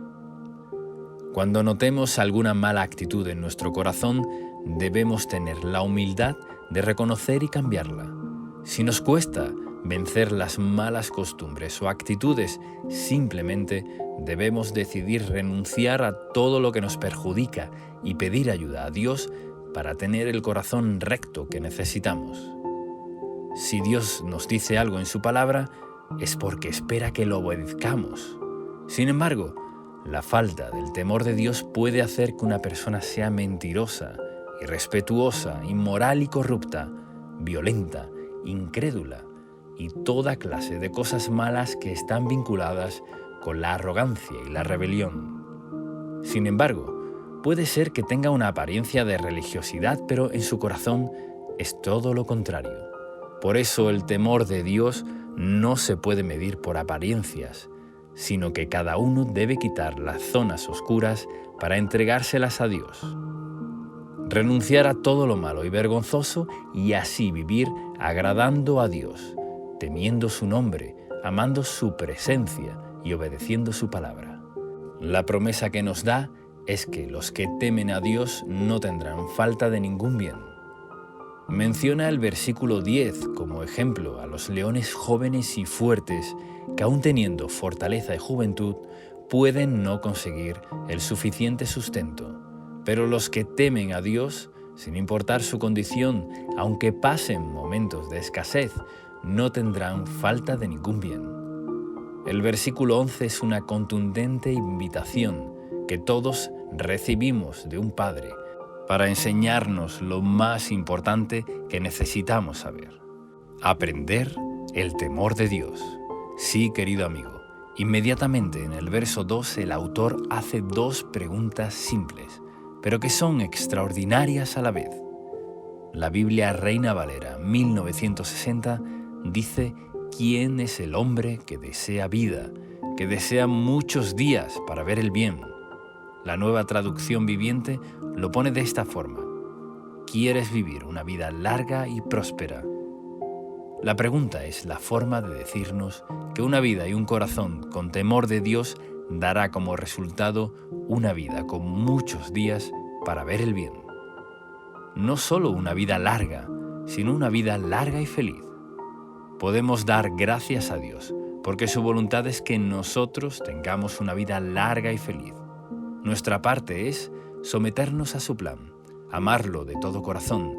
Cuando notemos alguna mala actitud en nuestro corazón, debemos tener la humildad de reconocer y cambiarla. Si nos cuesta vencer las malas costumbres o actitudes, simplemente debemos decidir renunciar a todo lo que nos perjudica y pedir ayuda a Dios para tener el corazón recto que necesitamos. Si Dios nos dice algo en su palabra, es porque espera que lo obedezcamos. Sin embargo, la falta del temor de Dios puede hacer que una persona sea mentirosa, irrespetuosa, inmoral y corrupta, violenta, incrédula y toda clase de cosas malas que están vinculadas con la arrogancia y la rebelión. Sin embargo, puede ser que tenga una apariencia de religiosidad, pero en su corazón es todo lo contrario. Por eso el temor de Dios no se puede medir por apariencias, sino que cada uno debe quitar las zonas oscuras para entregárselas a Dios. Renunciar a todo lo malo y vergonzoso y así vivir agradando a Dios, temiendo su nombre, amando su presencia y obedeciendo su palabra. La promesa que nos da es que los que temen a Dios no tendrán falta de ningún bien. Menciona el versículo 10 como ejemplo a los leones jóvenes y fuertes que, aun teniendo fortaleza y juventud, pueden no conseguir el suficiente sustento. Pero los que temen a Dios, sin importar su condición, aunque pasen momentos de escasez, no tendrán falta de ningún bien. El versículo 11 es una contundente invitación que todos recibimos de un Padre para enseñarnos lo más importante que necesitamos saber: aprender el temor de Dios. Sí, querido amigo, inmediatamente en el verso 2 el autor hace dos preguntas simples, pero que son extraordinarias a la vez. La Biblia Reina Valera 1960 dice: ¿quién es el hombre que desea vida, que desea muchos días para ver el bien? La Nueva Traducción Viviente lo pone de esta forma: ¿quieres vivir una vida larga y próspera? La pregunta es la forma de decirnos que una vida y un corazón con temor de Dios dará como resultado una vida con muchos días para ver el bien. No solo una vida larga, sino una vida larga y feliz. Podemos dar gracias a Dios, porque su voluntad es que nosotros tengamos una vida larga y feliz. Nuestra parte es someternos a su plan, amarlo de todo corazón,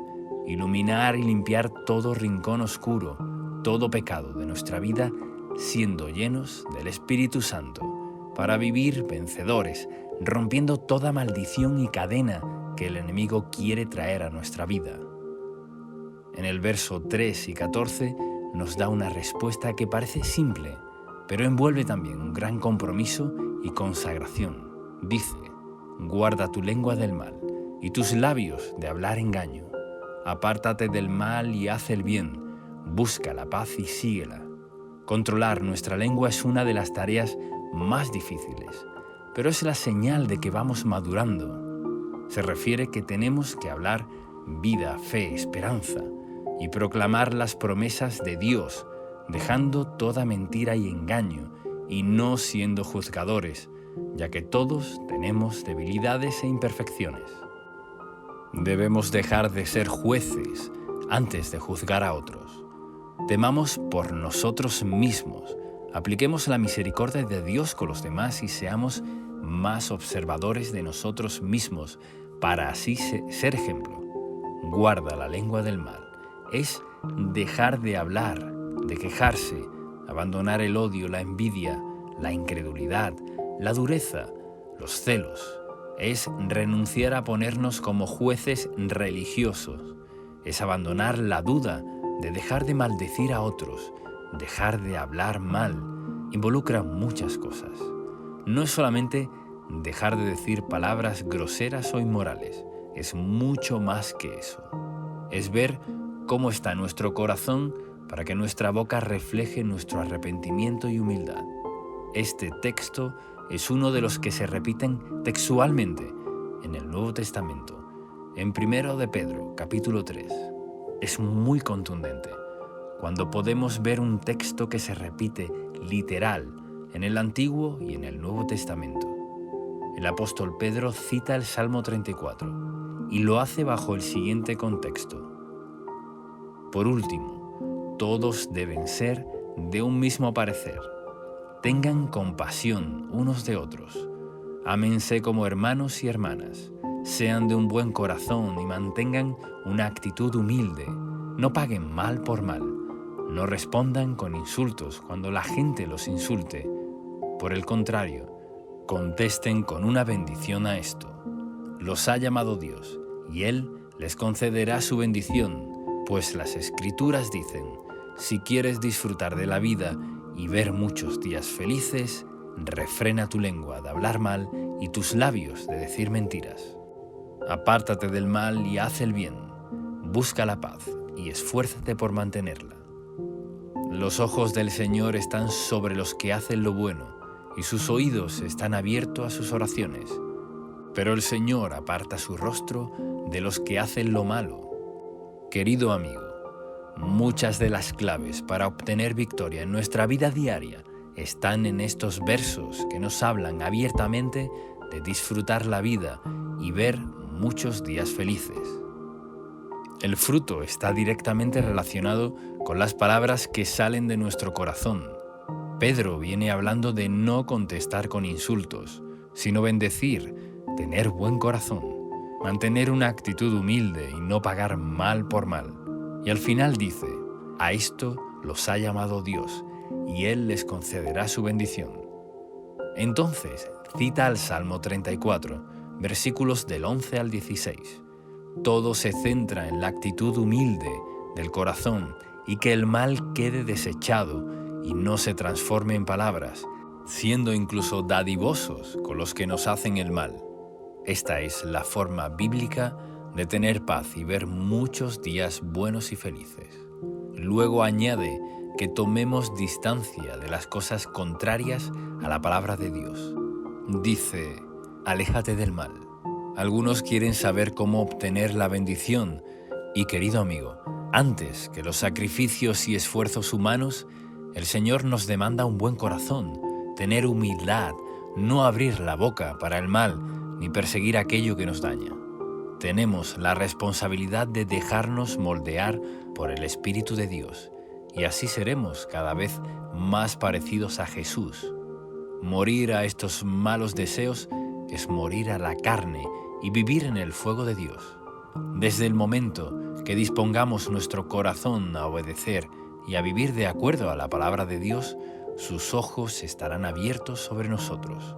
iluminar y limpiar todo rincón oscuro, todo pecado de nuestra vida, siendo llenos del Espíritu Santo, para vivir vencedores, rompiendo toda maldición y cadena que el enemigo quiere traer a nuestra vida. En el verso 3 y 14 nos da una respuesta que parece simple, pero envuelve también un gran compromiso y consagración. Dice: guarda tu lengua del mal y tus labios de hablar engaño. Apártate del mal y haz el bien, busca la paz y síguela. Controlar nuestra lengua es una de las tareas más difíciles, pero es la señal de que vamos madurando. Se refiere que tenemos que hablar vida, fe, esperanza y proclamar las promesas de Dios, dejando toda mentira y engaño y no siendo juzgadores, ya que todos tenemos debilidades e imperfecciones. Debemos dejar de ser jueces antes de juzgar a otros. Temamos por nosotros mismos, apliquemos la misericordia de Dios con los demás y seamos más observadores de nosotros mismos para así ser ejemplo. Guarda la lengua del mal. Es dejar de hablar, de quejarse, abandonar el odio, la envidia, la incredulidad, la dureza, los celos. Es renunciar a ponernos como jueces religiosos. Es abandonar la duda, de dejar de maldecir a otros, dejar de hablar mal. Involucra muchas cosas. No es solamente dejar de decir palabras groseras o inmorales, es mucho más que eso. Es ver cómo está nuestro corazón para que nuestra boca refleje nuestro arrepentimiento y humildad. Este texto es uno de los que se repiten textualmente en el Nuevo Testamento. En 1 de Pedro, capítulo 3, es muy contundente cuando podemos ver un texto que se repite literal en el Antiguo y en el Nuevo Testamento. El apóstol Pedro cita el Salmo 34 y lo hace bajo el siguiente contexto: por último, todos deben ser de un mismo parecer. Tengan compasión unos de otros. Ámense como hermanos y hermanas. Sean de un buen corazón y mantengan una actitud humilde. No paguen mal por mal. No respondan con insultos cuando la gente los insulte. Por el contrario, contesten con una bendición a esto. Los ha llamado Dios, y Él les concederá su bendición, pues las Escrituras dicen: si quieres disfrutar de la vida y ver muchos días felices, refrena tu lengua de hablar mal y tus labios de decir mentiras. Apártate del mal y haz el bien. Busca la paz y esfuérzate por mantenerla. Los ojos del Señor están sobre los que hacen lo bueno, y sus oídos están abiertos a sus oraciones. Pero el Señor aparta su rostro de los que hacen lo malo. Querido amigo, muchas de las claves para obtener victoria en nuestra vida diaria están en estos versos que nos hablan abiertamente de disfrutar la vida y ver muchos días felices. El fruto está directamente relacionado con las palabras que salen de nuestro corazón. Pedro viene hablando de no contestar con insultos, sino bendecir, tener buen corazón, mantener una actitud humilde y no pagar mal por mal. Y al final dice, a esto los ha llamado Dios, y Él les concederá su bendición. Entonces, cita al Salmo 34, versículos del 11 al 16. Todo se centra en la actitud humilde del corazón y que el mal quede desechado y no se transforme en palabras, siendo incluso dadivosos con los que nos hacen el mal. Esta es la forma bíblica de tener paz y ver muchos días buenos y felices. Luego añade que tomemos distancia de las cosas contrarias a la palabra de Dios. Dice, aléjate del mal. Algunos quieren saber cómo obtener la bendición y, querido amigo, antes que los sacrificios y esfuerzos humanos, el Señor nos demanda un buen corazón, tener humildad, no abrir la boca para el mal ni perseguir aquello que nos daña. Tenemos la responsabilidad de dejarnos moldear por el Espíritu de Dios y así seremos cada vez más parecidos a Jesús. Morir a estos malos deseos es morir a la carne y vivir en el fuego de Dios. Desde el momento que dispongamos nuestro corazón a obedecer y a vivir de acuerdo a la palabra de Dios, sus ojos estarán abiertos sobre nosotros,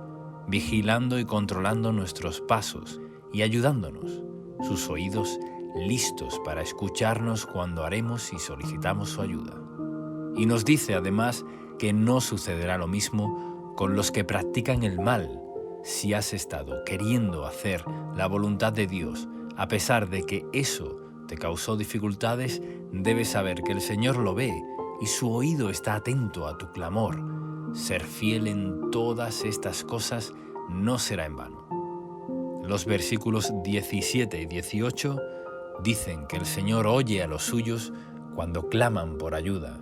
vigilando y controlando nuestros pasos y ayudándonos, sus oídos listos para escucharnos cuando haremos y solicitamos su ayuda. Y nos dice además que no sucederá lo mismo con los que practican el mal. Si has estado queriendo hacer la voluntad de Dios, a pesar de que eso te causó dificultades, debes saber que el Señor lo ve y su oído está atento a tu clamor. Ser fiel en todas estas cosas no será en vano. Los versículos 17 y 18 dicen que el Señor oye a los suyos cuando claman por ayuda.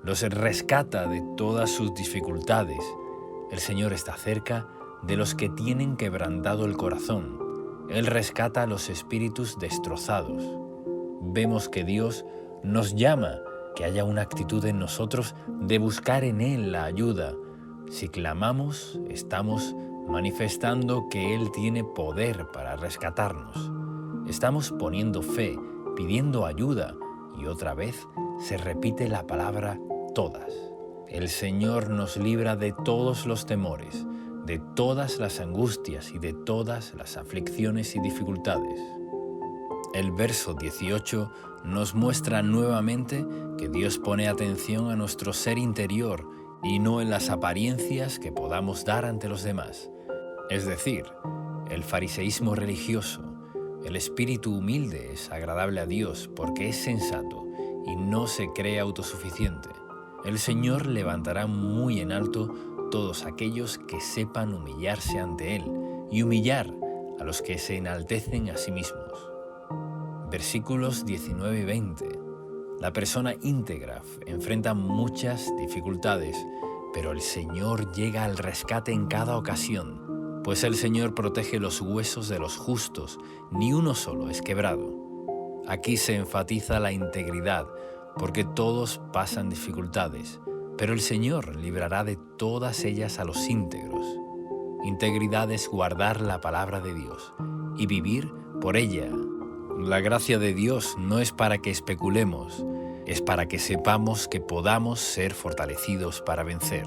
Los rescata de todas sus dificultades. El Señor está cerca de los que tienen quebrantado el corazón. Él rescata a los espíritus destrozados. Vemos que Dios nos llama que haya una actitud en nosotros de buscar en Él la ayuda. Si clamamos, estamos manifestando que Él tiene poder para rescatarnos. Estamos poniendo fe, pidiendo ayuda, y otra vez se repite la palabra todas. El Señor nos libra de todos los temores, de todas las angustias y de todas las aflicciones y dificultades. El verso 18 nos muestra nuevamente que Dios pone atención a nuestro ser interior y no en las apariencias que podamos dar ante los demás. Es decir, el fariseísmo religioso. El espíritu humilde es agradable a Dios porque es sensato y no se cree autosuficiente. El Señor levantará muy en alto todos aquellos que sepan humillarse ante Él y humillar a los que se enaltecen a sí mismos. Versículos 19 y 20. La persona íntegra enfrenta muchas dificultades, pero el Señor llega al rescate en cada ocasión, pues el Señor protege los huesos de los justos, ni uno solo es quebrado. Aquí se enfatiza la integridad, porque todos pasan dificultades, pero el Señor librará de todas ellas a los íntegros. Integridad es guardar la palabra de Dios y vivir por ella. La gracia de Dios no es para que especulemos, es para que sepamos que podamos ser fortalecidos para vencer.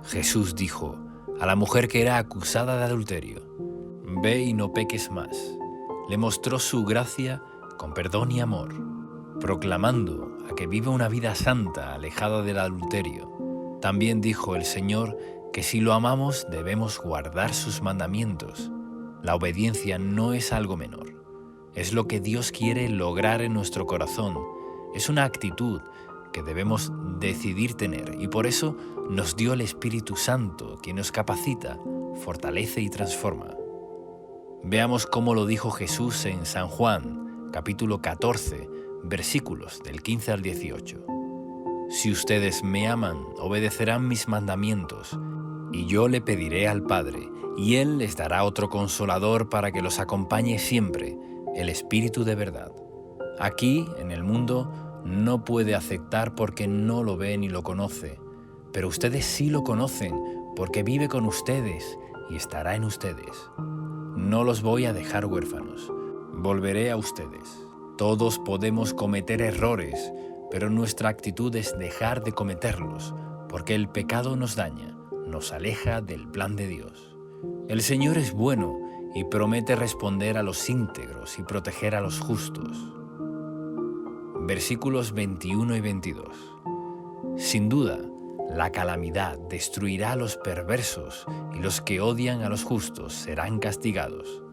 Jesús dijo a la mujer que era acusada de adulterio: ve y no peques más. Le mostró su gracia con perdón y amor, proclamando a que viva una vida santa, alejada del adulterio. También dijo el Señor que si lo amamos debemos guardar sus mandamientos. La obediencia no es algo menor. Es lo que Dios quiere lograr en nuestro corazón. Es una actitud que debemos decidir tener y por eso nos dio el Espíritu Santo, quien nos capacita, fortalece y transforma. Veamos cómo lo dijo Jesús en San Juan, capítulo 14, versículos del 15 al 18. Si ustedes me aman, obedecerán mis mandamientos, y yo le pediré al Padre, y Él les dará otro consolador para que los acompañe siempre, el Espíritu de verdad. Aquí, en el mundo, no puede aceptar porque no lo ve ni lo conoce, pero ustedes sí lo conocen porque vive con ustedes y estará en ustedes. No los voy a dejar huérfanos, volveré a ustedes. Todos podemos cometer errores, pero nuestra actitud es dejar de cometerlos, porque el pecado nos daña, nos aleja del plan de Dios. El Señor es bueno y promete responder a los íntegros y proteger a los justos. Versículos 21 y 22. Sin duda, la calamidad destruirá a los perversos y los que odian a los justos serán castigados.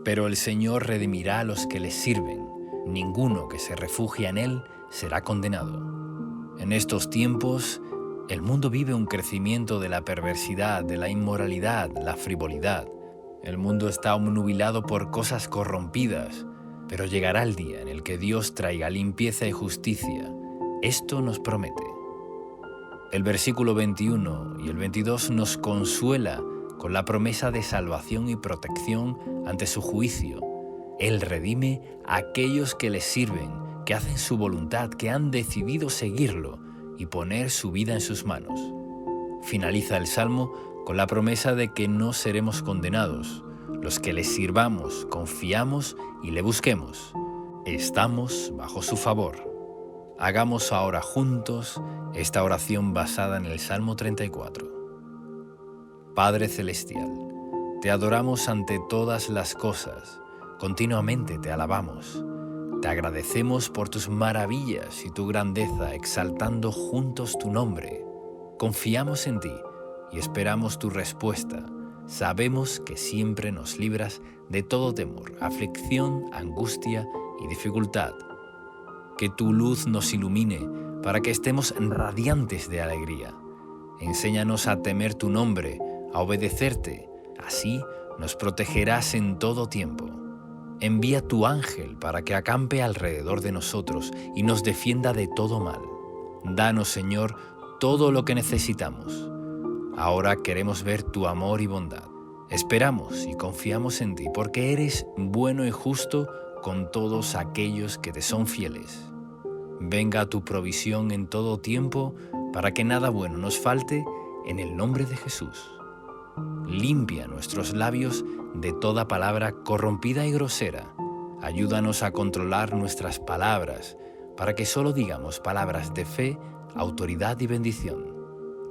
Pero el Señor redimirá a los que les sirven. Ninguno que se refugia en Él será condenado. En estos tiempos, el mundo vive un crecimiento de la perversidad, de la inmoralidad, la frivolidad. El mundo está obnubilado por cosas corrompidas, pero llegará el día en el que Dios traiga limpieza y justicia. Esto nos promete. El versículo 21 y el 22 nos consuela con la promesa de salvación y protección ante su juicio. Él redime a aquellos que le sirven, que hacen su voluntad, que han decidido seguirlo y poner su vida en sus manos. Finaliza el Salmo con la promesa de que no seremos condenados. Los que le sirvamos, confiamos y le busquemos. Estamos bajo su favor. Hagamos ahora juntos esta oración basada en el Salmo 34. Padre Celestial, te adoramos ante todas las cosas, continuamente te alabamos. Te agradecemos por tus maravillas y tu grandeza, exaltando juntos tu nombre. Confiamos en ti y esperamos tu respuesta. Sabemos que siempre nos libras de todo temor, aflicción, angustia y dificultad. Que tu luz nos ilumine para que estemos radiantes de alegría. Enséñanos a temer tu nombre, a obedecerte. Así nos protegerás en todo tiempo. Envía tu ángel para que acampe alrededor de nosotros y nos defienda de todo mal. Danos, Señor, todo lo que necesitamos. Ahora queremos ver tu amor y bondad. Esperamos y confiamos en ti porque eres bueno y justo con todos aquellos que te son fieles. Venga tu provisión en todo tiempo para que nada bueno nos falte, en el nombre de Jesús. Limpia nuestros labios de toda palabra corrompida y grosera. Ayúdanos a controlar nuestras palabras para que solo digamos palabras de fe, autoridad y bendición.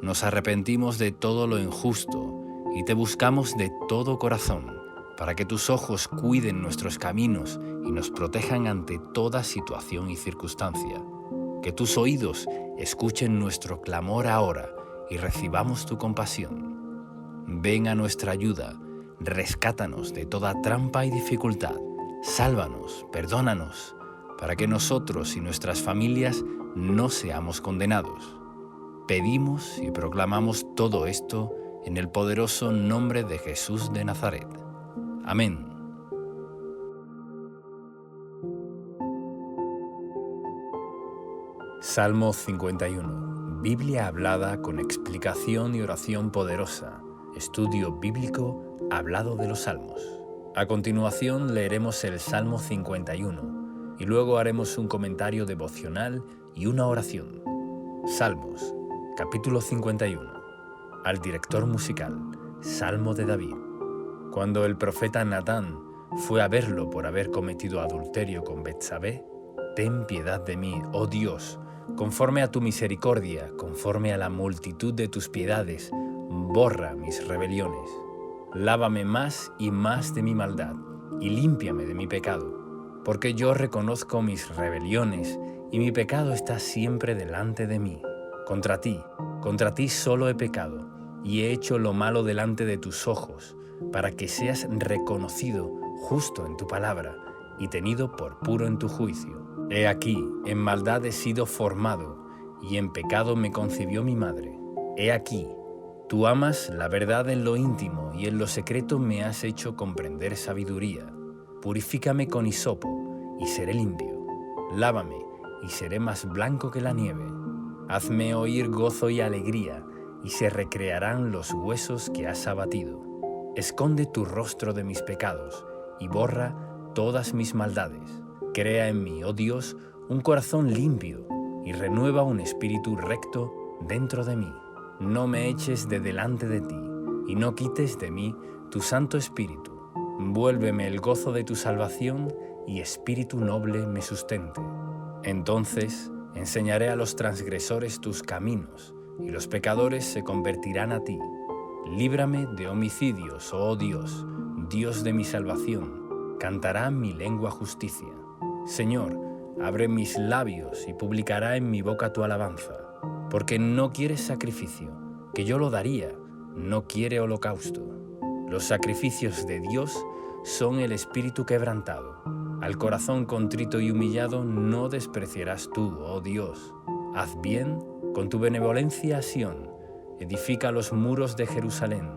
Nos arrepentimos de todo lo injusto y te buscamos de todo corazón, para que tus ojos cuiden nuestros caminos y nos protejan ante toda situación y circunstancia. Que tus oídos escuchen nuestro clamor ahora y recibamos tu compasión. Ven a nuestra ayuda, rescátanos de toda trampa y dificultad. Sálvanos, perdónanos, para que nosotros y nuestras familias no seamos condenados. Pedimos y proclamamos todo esto en el poderoso nombre de Jesús de Nazaret. Amén. Salmo 51. Biblia hablada con explicación y oración poderosa. Estudio bíblico hablado de los Salmos. A continuación leeremos el Salmo 51 y luego haremos un comentario devocional y una oración. Salmos, capítulo 51. Al director musical, Salmo de David. Cuando el profeta Natán fue a verlo por haber cometido adulterio con Betsabé, ten piedad de mí, oh Dios, conforme a tu misericordia, conforme a la multitud de tus piedades, borra mis rebeliones. Lávame más y más de mi maldad, y límpiame de mi pecado, porque yo reconozco mis rebeliones, y mi pecado está siempre delante de mí. Contra ti solo he pecado, y he hecho lo malo delante de tus ojos, para que seas reconocido justo en tu palabra, y tenido por puro en tu juicio. He aquí, en maldad he sido formado, y en pecado me concibió mi madre. He aquí, tú amas la verdad en lo íntimo, y en lo secreto me has hecho comprender sabiduría. Purifícame con hisopo, y seré limpio. Lávame, y seré más blanco que la nieve. Hazme oír gozo y alegría, y se recrearán los huesos que has abatido. Esconde tu rostro de mis pecados, y borra todas mis maldades. crea en mí, oh Dios, un corazón limpio y renueva un espíritu recto dentro de mí. No me eches de delante de ti y no quites de mí tu Santo Espíritu. Vuélveme el gozo de tu salvación y espíritu noble me sustente. Entonces enseñaré a los transgresores tus caminos y los pecadores se convertirán a ti. Líbrame de homicidios, oh Dios, Dios de mi salvación. Cantará mi lengua justicia. Señor, abre mis labios y publicará en mi boca tu alabanza. Porque no quieres sacrificio, que yo lo daría, no quiere holocausto. Los sacrificios de Dios son el espíritu quebrantado. Al corazón contrito y humillado no despreciarás tú, oh Dios. Haz bien con tu benevolencia a Sión, edifica los muros de Jerusalén.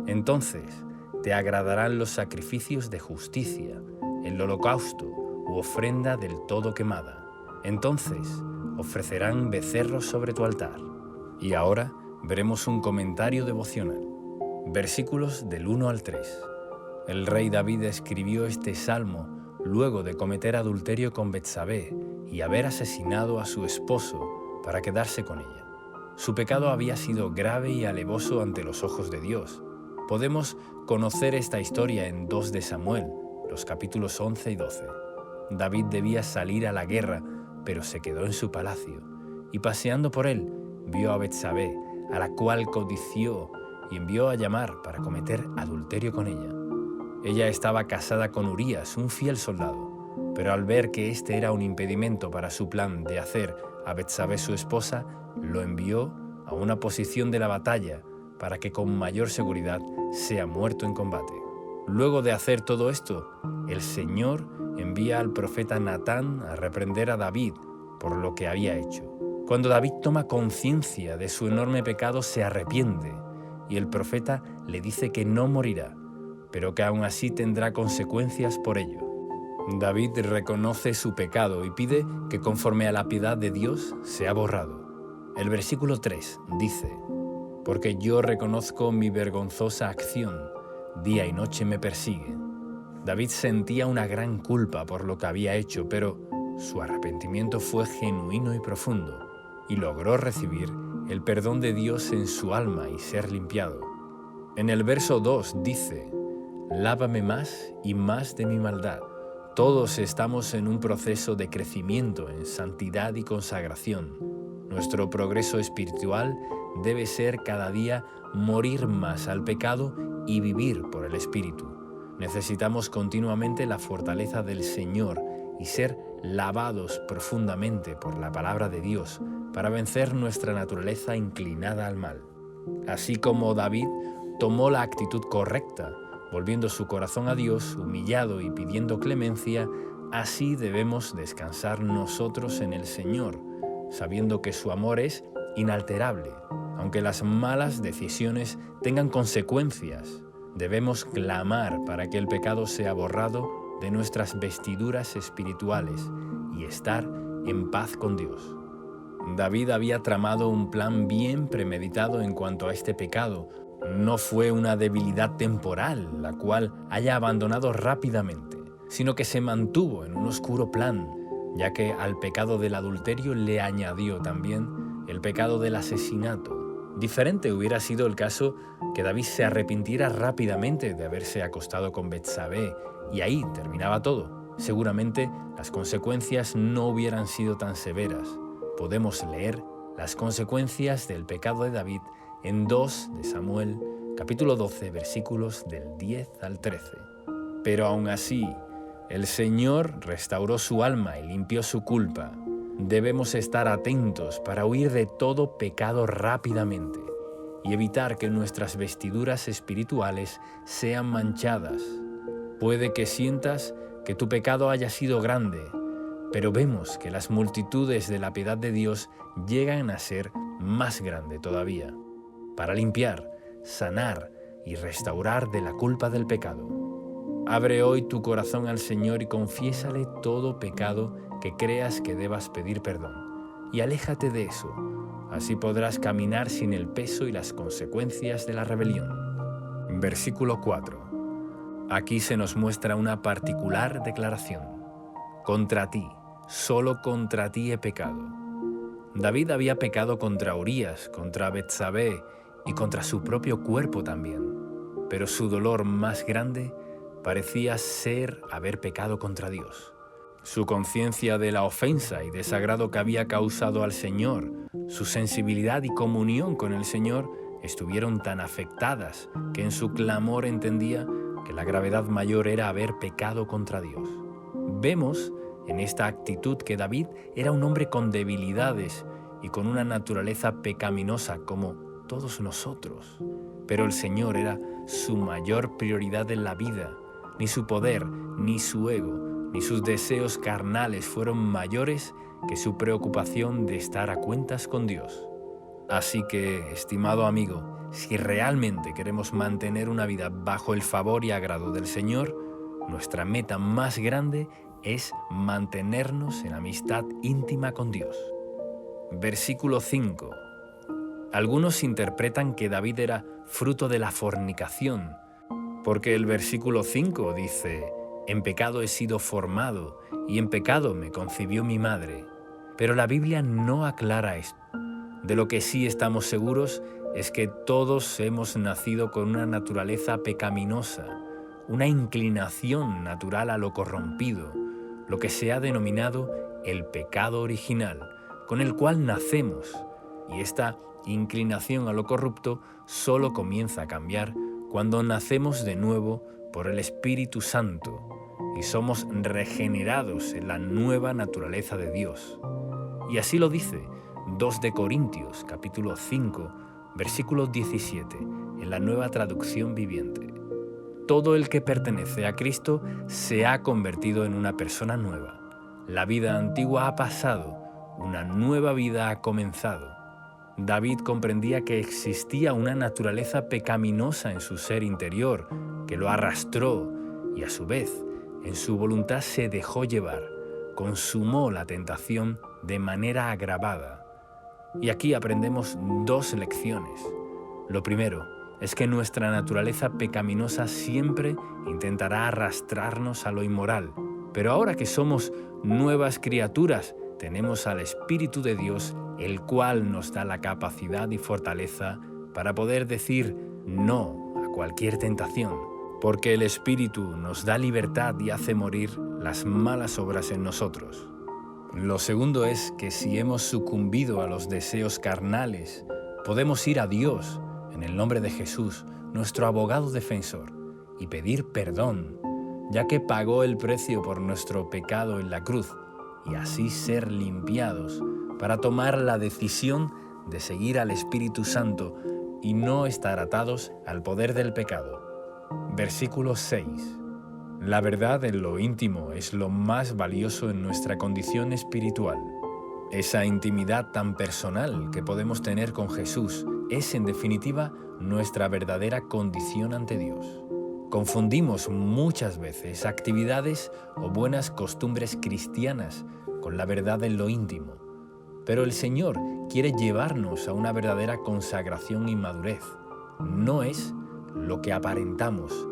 Entonces te agradarán los sacrificios de justicia, el holocausto u ofrenda del todo quemada. Entonces ofrecerán becerros sobre tu altar. Y ahora veremos un comentario devocional. Versículos del 1 al 3. El rey David escribió este salmo luego de cometer adulterio con Betsabé y haber asesinado a su esposo para quedarse con ella. Su pecado había sido grave y alevoso ante los ojos de Dios. Podemos conocer esta historia en 2 de Samuel, los capítulos 11 y 12. David debía salir a la guerra, pero se quedó en su palacio, y paseando por él, vio a Betsabé, a la cual codició y envió a llamar para cometer adulterio con ella. Ella estaba casada con Urías, un fiel soldado, pero al ver que este era un impedimento para su plan de hacer a Betsabé su esposa, lo envió a una posición de la batalla para que con mayor seguridad sea muerto en combate. Luego de hacer todo esto, el Señor envía al profeta Natán a reprender a David por lo que había hecho. Cuando David toma conciencia de su enorme pecado, se arrepiente y el profeta le dice que no morirá, pero que aún así tendrá consecuencias por ello. David reconoce su pecado y pide que conforme a la piedad de Dios sea borrado. El versículo 3 dice: «Porque yo reconozco mi vergonzosa acción, día y noche me persiguen». David sentía una gran culpa por lo que había hecho, pero su arrepentimiento fue genuino y profundo, y logró recibir el perdón de Dios en su alma y ser limpiado. En el verso 2 dice: «Lávame más y más de mi maldad». Todos estamos en un proceso de crecimiento en santidad y consagración. Nuestro progreso espiritual debe ser cada día morir más al pecado y vivir por el Espíritu. Necesitamos continuamente la fortaleza del Señor y ser lavados profundamente por la palabra de Dios para vencer nuestra naturaleza inclinada al mal. Así como David tomó la actitud correcta, volviendo su corazón a Dios, humillado y pidiendo clemencia, así debemos descansar nosotros en el Señor, sabiendo que su amor es inalterable. Aunque las malas decisiones tengan consecuencias, debemos clamar para que el pecado sea borrado de nuestras vestiduras espirituales y estar en paz con Dios. David había tramado un plan bien premeditado en cuanto a este pecado. No fue una debilidad temporal, la cual haya abandonado rápidamente, sino que se mantuvo en un oscuro plan, ya que al pecado del adulterio le añadió también el pecado del asesinato. Diferente hubiera sido el caso que David se arrepintiera rápidamente de haberse acostado con Betsabé, y ahí terminaba todo. Seguramente las consecuencias no hubieran sido tan severas. Podemos leer las consecuencias del pecado de David en 2 de Samuel, capítulo 12, versículos del 10 al 13. Pero aún así, el Señor restauró su alma y limpió su culpa. Debemos estar atentos para huir de todo pecado rápidamente y evitar que nuestras vestiduras espirituales sean manchadas. Puede que sientas que tu pecado haya sido grande, pero vemos que las multitudes de la piedad de Dios llegan a ser más grande todavía, para limpiar, sanar y restaurar de la culpa del pecado. Abre hoy tu corazón al Señor y confiésale todo pecado que creas que debas pedir perdón, y aléjate de eso. Así podrás caminar sin el peso y las consecuencias de la rebelión. Versículo 4. Aquí se nos muestra una particular declaración. contra ti, solo contra ti he pecado. David había pecado contra Urías, contra Betsabé y contra su propio cuerpo también, pero su dolor más grande parecía ser haber pecado contra Dios. Su conciencia de la ofensa y desagrado que había causado al Señor, su sensibilidad y comunión con el Señor estuvieron tan afectadas que en su clamor entendía que la gravedad mayor era haber pecado contra Dios. Vemos en esta actitud que David era un hombre con debilidades y con una naturaleza pecaminosa como todos nosotros. Pero el Señor era su mayor prioridad en la vida. Ni su poder, ni su ego, ni sus deseos carnales fueron mayores que su preocupación de estar a cuentas con Dios. Así que, estimado amigo, si realmente queremos mantener una vida bajo el favor y agrado del Señor, nuestra meta más grande es mantenernos en amistad íntima con Dios. Versículo 5. Algunos interpretan que David era fruto de la fornicación, porque el versículo 5 dice: «En pecado he sido formado, y en pecado me concibió mi madre». Pero la Biblia no aclara esto. De lo que sí estamos seguros es que todos hemos nacido con una naturaleza pecaminosa, una inclinación natural a lo corrompido, lo que se ha denominado el pecado original, con el cual nacemos, y esta inclinación a lo corrupto solo comienza a cambiar cuando nacemos de nuevo por el Espíritu Santo y somos regenerados en la nueva naturaleza de Dios. Y así lo dice 2 de Corintios, capítulo 5, versículo 17, en la Nueva Traducción Viviente. Todo el que pertenece a Cristo se ha convertido en una persona nueva. La vida antigua ha pasado, una nueva vida ha comenzado. David comprendía que existía una naturaleza pecaminosa en su ser interior, que lo arrastró y a su vez, en su voluntad se dejó llevar, consumó la tentación de manera agravada. Y aquí aprendemos 2 lecciones. Lo primero es que nuestra naturaleza pecaminosa siempre intentará arrastrarnos a lo inmoral, pero ahora que somos nuevas criaturas, tenemos al Espíritu de Dios, el cual nos da la capacidad y fortaleza para poder decir no a cualquier tentación, porque el Espíritu nos da libertad y hace morir las malas obras en nosotros. Lo segundo es que si hemos sucumbido a los deseos carnales, podemos ir a Dios, en el nombre de Jesús, nuestro abogado defensor, y pedir perdón, ya que pagó el precio por nuestro pecado en la cruz, y así ser limpiados para tomar la decisión de seguir al Espíritu Santo y no estar atados al poder del pecado. Versículo 6. La verdad en lo íntimo es lo más valioso en nuestra condición espiritual. Esa intimidad tan personal que podemos tener con Jesús es, en definitiva, nuestra verdadera condición ante Dios. Confundimos muchas veces actividades o buenas costumbres cristianas con la verdad en lo íntimo. Pero el Señor quiere llevarnos a una verdadera consagración y madurez. No es lo que aparentamos,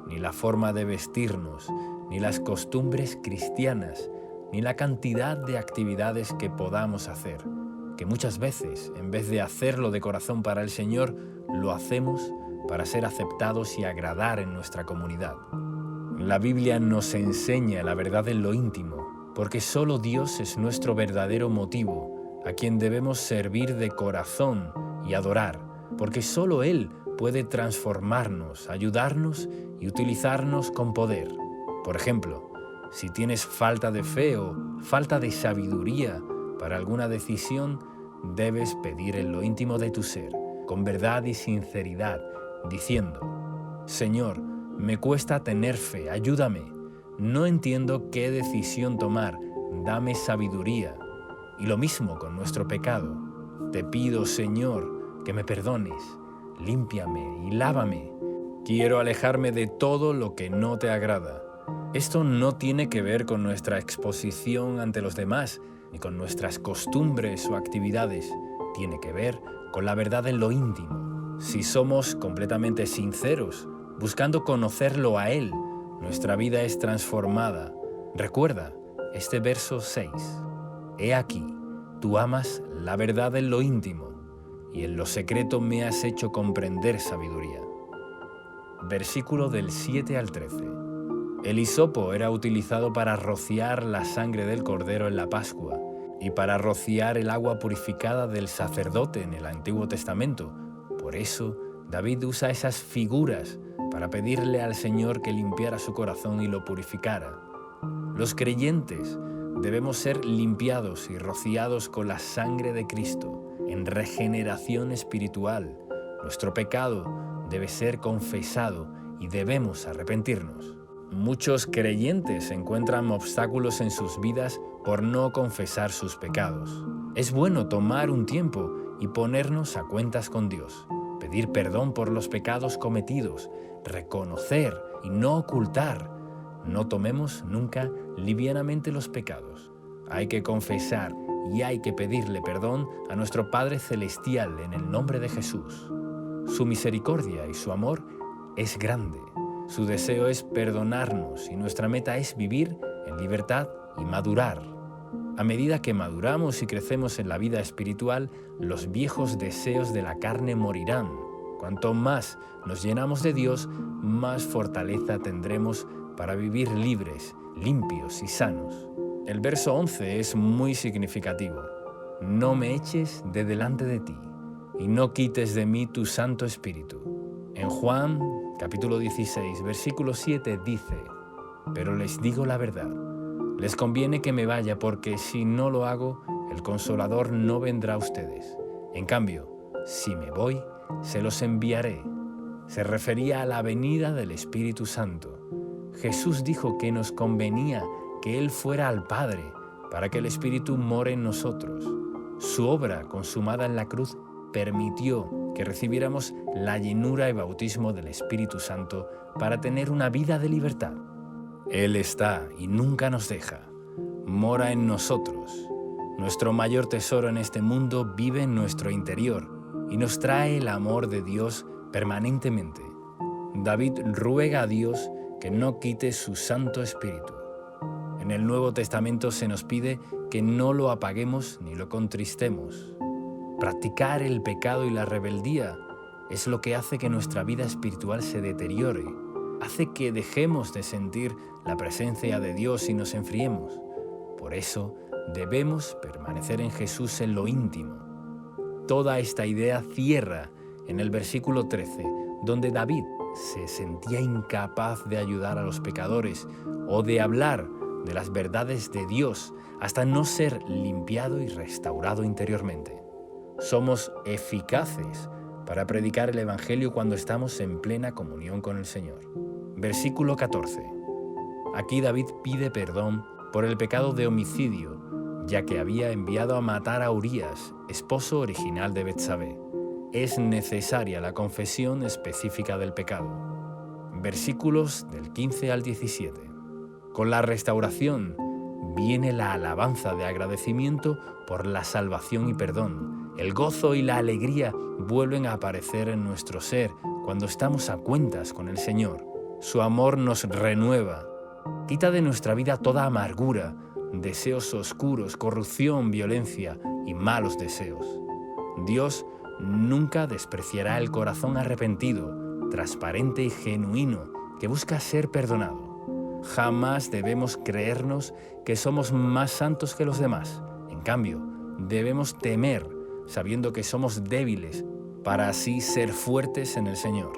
ni la forma de vestirnos, ni las costumbres cristianas, ni la cantidad de actividades que podamos hacer, que muchas veces, en vez de hacerlo de corazón para el Señor, lo hacemos para ser aceptados y agradar en nuestra comunidad. La Biblia nos enseña la verdad en lo íntimo, porque solo Dios es nuestro verdadero motivo, a quien debemos servir de corazón y adorar, porque solo Él puede transformarnos, ayudarnos y utilizarnos con poder. Por ejemplo, si tienes falta de fe o falta de sabiduría para alguna decisión, debes pedir en lo íntimo de tu ser, con verdad y sinceridad, diciendo: Señor, me cuesta tener fe, ayúdame. No entiendo qué decisión tomar, dame sabiduría. Y lo mismo con nuestro pecado. Te pido, Señor, que me perdones, límpiame y lávame. Quiero alejarme de todo lo que no te agrada. Esto no tiene que ver con nuestra exposición ante los demás, ni con nuestras costumbres o actividades. Tiene que ver con la verdad en lo íntimo. Si somos completamente sinceros, buscando conocerlo a Él, nuestra vida es transformada. Recuerda, este verso 6. He aquí, tú amas la verdad en lo íntimo, y en lo secreto me has hecho comprender sabiduría. Versículo del 7 al 13. El hisopo era utilizado para rociar la sangre del cordero en la Pascua y para rociar el agua purificada del sacerdote en el Antiguo Testamento. Por eso, David usa esas figuras para pedirle al Señor que limpiara su corazón y lo purificara. Los creyentes debemos ser limpiados y rociados con la sangre de Cristo en regeneración espiritual. Nuestro pecado debe ser confesado y debemos arrepentirnos. Muchos creyentes encuentran obstáculos en sus vidas por no confesar sus pecados. Es bueno tomar un tiempo y ponernos a cuentas con Dios, pedir perdón por los pecados cometidos, reconocer y no ocultar. No tomemos nunca livianamente los pecados. Hay que confesar y hay que pedirle perdón a nuestro Padre Celestial en el nombre de Jesús. Su misericordia y su amor es grande. Su deseo es perdonarnos y nuestra meta es vivir en libertad y madurar. A medida que maduramos y crecemos en la vida espiritual, los viejos deseos de la carne morirán. Cuanto más nos llenamos de Dios, más fortaleza tendremos para vivir libres, limpios y sanos. El verso 11 es muy significativo. No me eches de delante de ti, y no quites de mí tu Santo Espíritu. En Juan, capítulo 16, versículo 7 dice: pero les digo la verdad, les conviene que me vaya, porque si no lo hago, el Consolador no vendrá a ustedes. En cambio, si me voy, se los enviaré. Se refería a la venida del Espíritu Santo. Jesús dijo que nos convenía que Él fuera al Padre para que el Espíritu more en nosotros. Su obra consumada en la cruz permitió que recibiéramos la llenura y bautismo del Espíritu Santo para tener una vida de libertad. Él está y nunca nos deja. Mora en nosotros. Nuestro mayor tesoro en este mundo vive en nuestro interior y nos trae el amor de Dios permanentemente. David ruega a Dios que no quite su Santo Espíritu. En el Nuevo Testamento se nos pide que no lo apaguemos ni lo contristemos. Practicar el pecado y la rebeldía es lo que hace que nuestra vida espiritual se deteriore, hace que dejemos de sentir la presencia de Dios y nos enfriemos. Por eso debemos permanecer en Jesús en lo íntimo. Toda esta idea cierra en el versículo 13, donde David se sentía incapaz de ayudar a los pecadores o de hablar de las verdades de Dios hasta no ser limpiado y restaurado interiormente. Somos eficaces para predicar el Evangelio cuando estamos en plena comunión con el Señor. Versículo 14. Aquí David pide perdón por el pecado de homicidio, ya que había enviado a matar a Urías, esposo original de Betsabé. Es necesaria la confesión específica del pecado. Versículos del 15 al 17. Con la restauración viene la alabanza de agradecimiento por la salvación y perdón. El gozo y la alegría vuelven a aparecer en nuestro ser cuando estamos a cuentas con el Señor. Su amor nos renueva, quita de nuestra vida toda amargura, deseos oscuros, corrupción, violencia y malos deseos. Dios nunca despreciará el corazón arrepentido, transparente y genuino que busca ser perdonado. Jamás debemos creernos que somos más santos que los demás. En cambio, debemos temer, sabiendo que somos débiles, para así ser fuertes en el Señor.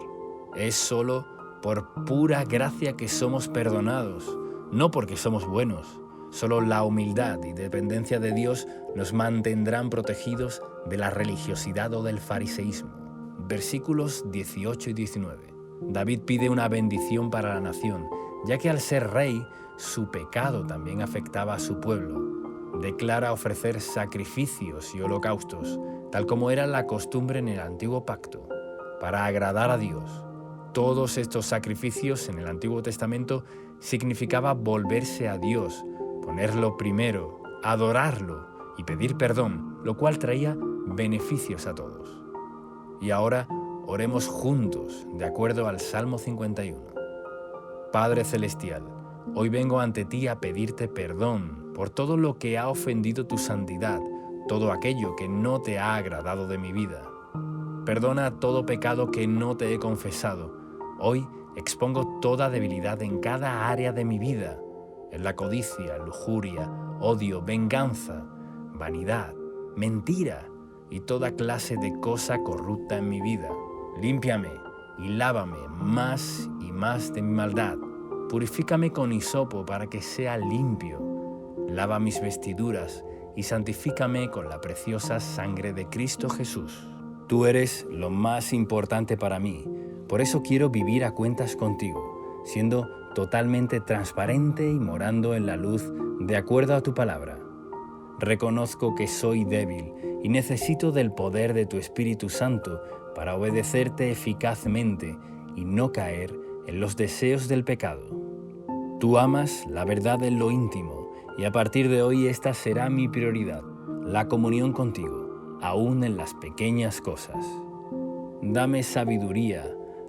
Es solo por pura gracia que somos perdonados, no porque somos buenos. Solo la humildad y dependencia de Dios nos mantendrán protegidos de la religiosidad o del fariseísmo. Versículos 18 y 19. David pide una bendición para la nación, ya que al ser rey, su pecado también afectaba a su pueblo. Declara ofrecer sacrificios y holocaustos, tal como era la costumbre en el Antiguo Pacto, para agradar a Dios. Todos estos sacrificios en el Antiguo Testamento significaba volverse a Dios, ponerlo primero, adorarlo y pedir perdón, lo cual traía beneficios a todos. Y ahora oremos juntos, de acuerdo al Salmo 51. Padre Celestial, hoy vengo ante ti a pedirte perdón por todo lo que ha ofendido tu santidad, todo aquello que no te ha agradado de mi vida. Perdona todo pecado que no te he confesado. Hoy expongo toda debilidad en cada área de mi vida, en la codicia, lujuria, odio, venganza, vanidad, mentira y toda clase de cosa corrupta en mi vida. Límpiame y lávame más y más de mi maldad. Purifícame con hisopo para que sea limpio. Lava mis vestiduras y santifícame con la preciosa sangre de Cristo Jesús. Tú eres lo más importante para mí, por eso quiero vivir a cuentas contigo, siendo totalmente transparente y morando en la luz de acuerdo a tu palabra. Reconozco que soy débil y necesito del poder de tu Espíritu Santo para obedecerte eficazmente y no caer en los deseos del pecado. Tú amas la verdad en lo íntimo y a partir de hoy esta será mi prioridad, la comunión contigo, aún en las pequeñas cosas. Dame sabiduría,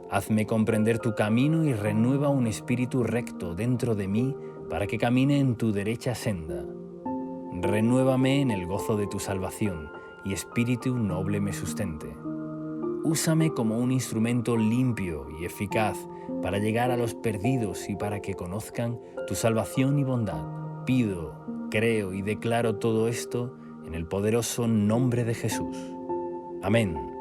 hazme comprender tu camino y renueva un espíritu recto dentro de mí para que camine en tu derecha senda. Renuévame en el gozo de tu salvación y espíritu noble me sustente. Úsame como un instrumento limpio y eficaz para llegar a los perdidos y para que conozcan tu salvación y bondad. Pido, creo y declaro todo esto en el poderoso nombre de Jesús. Amén.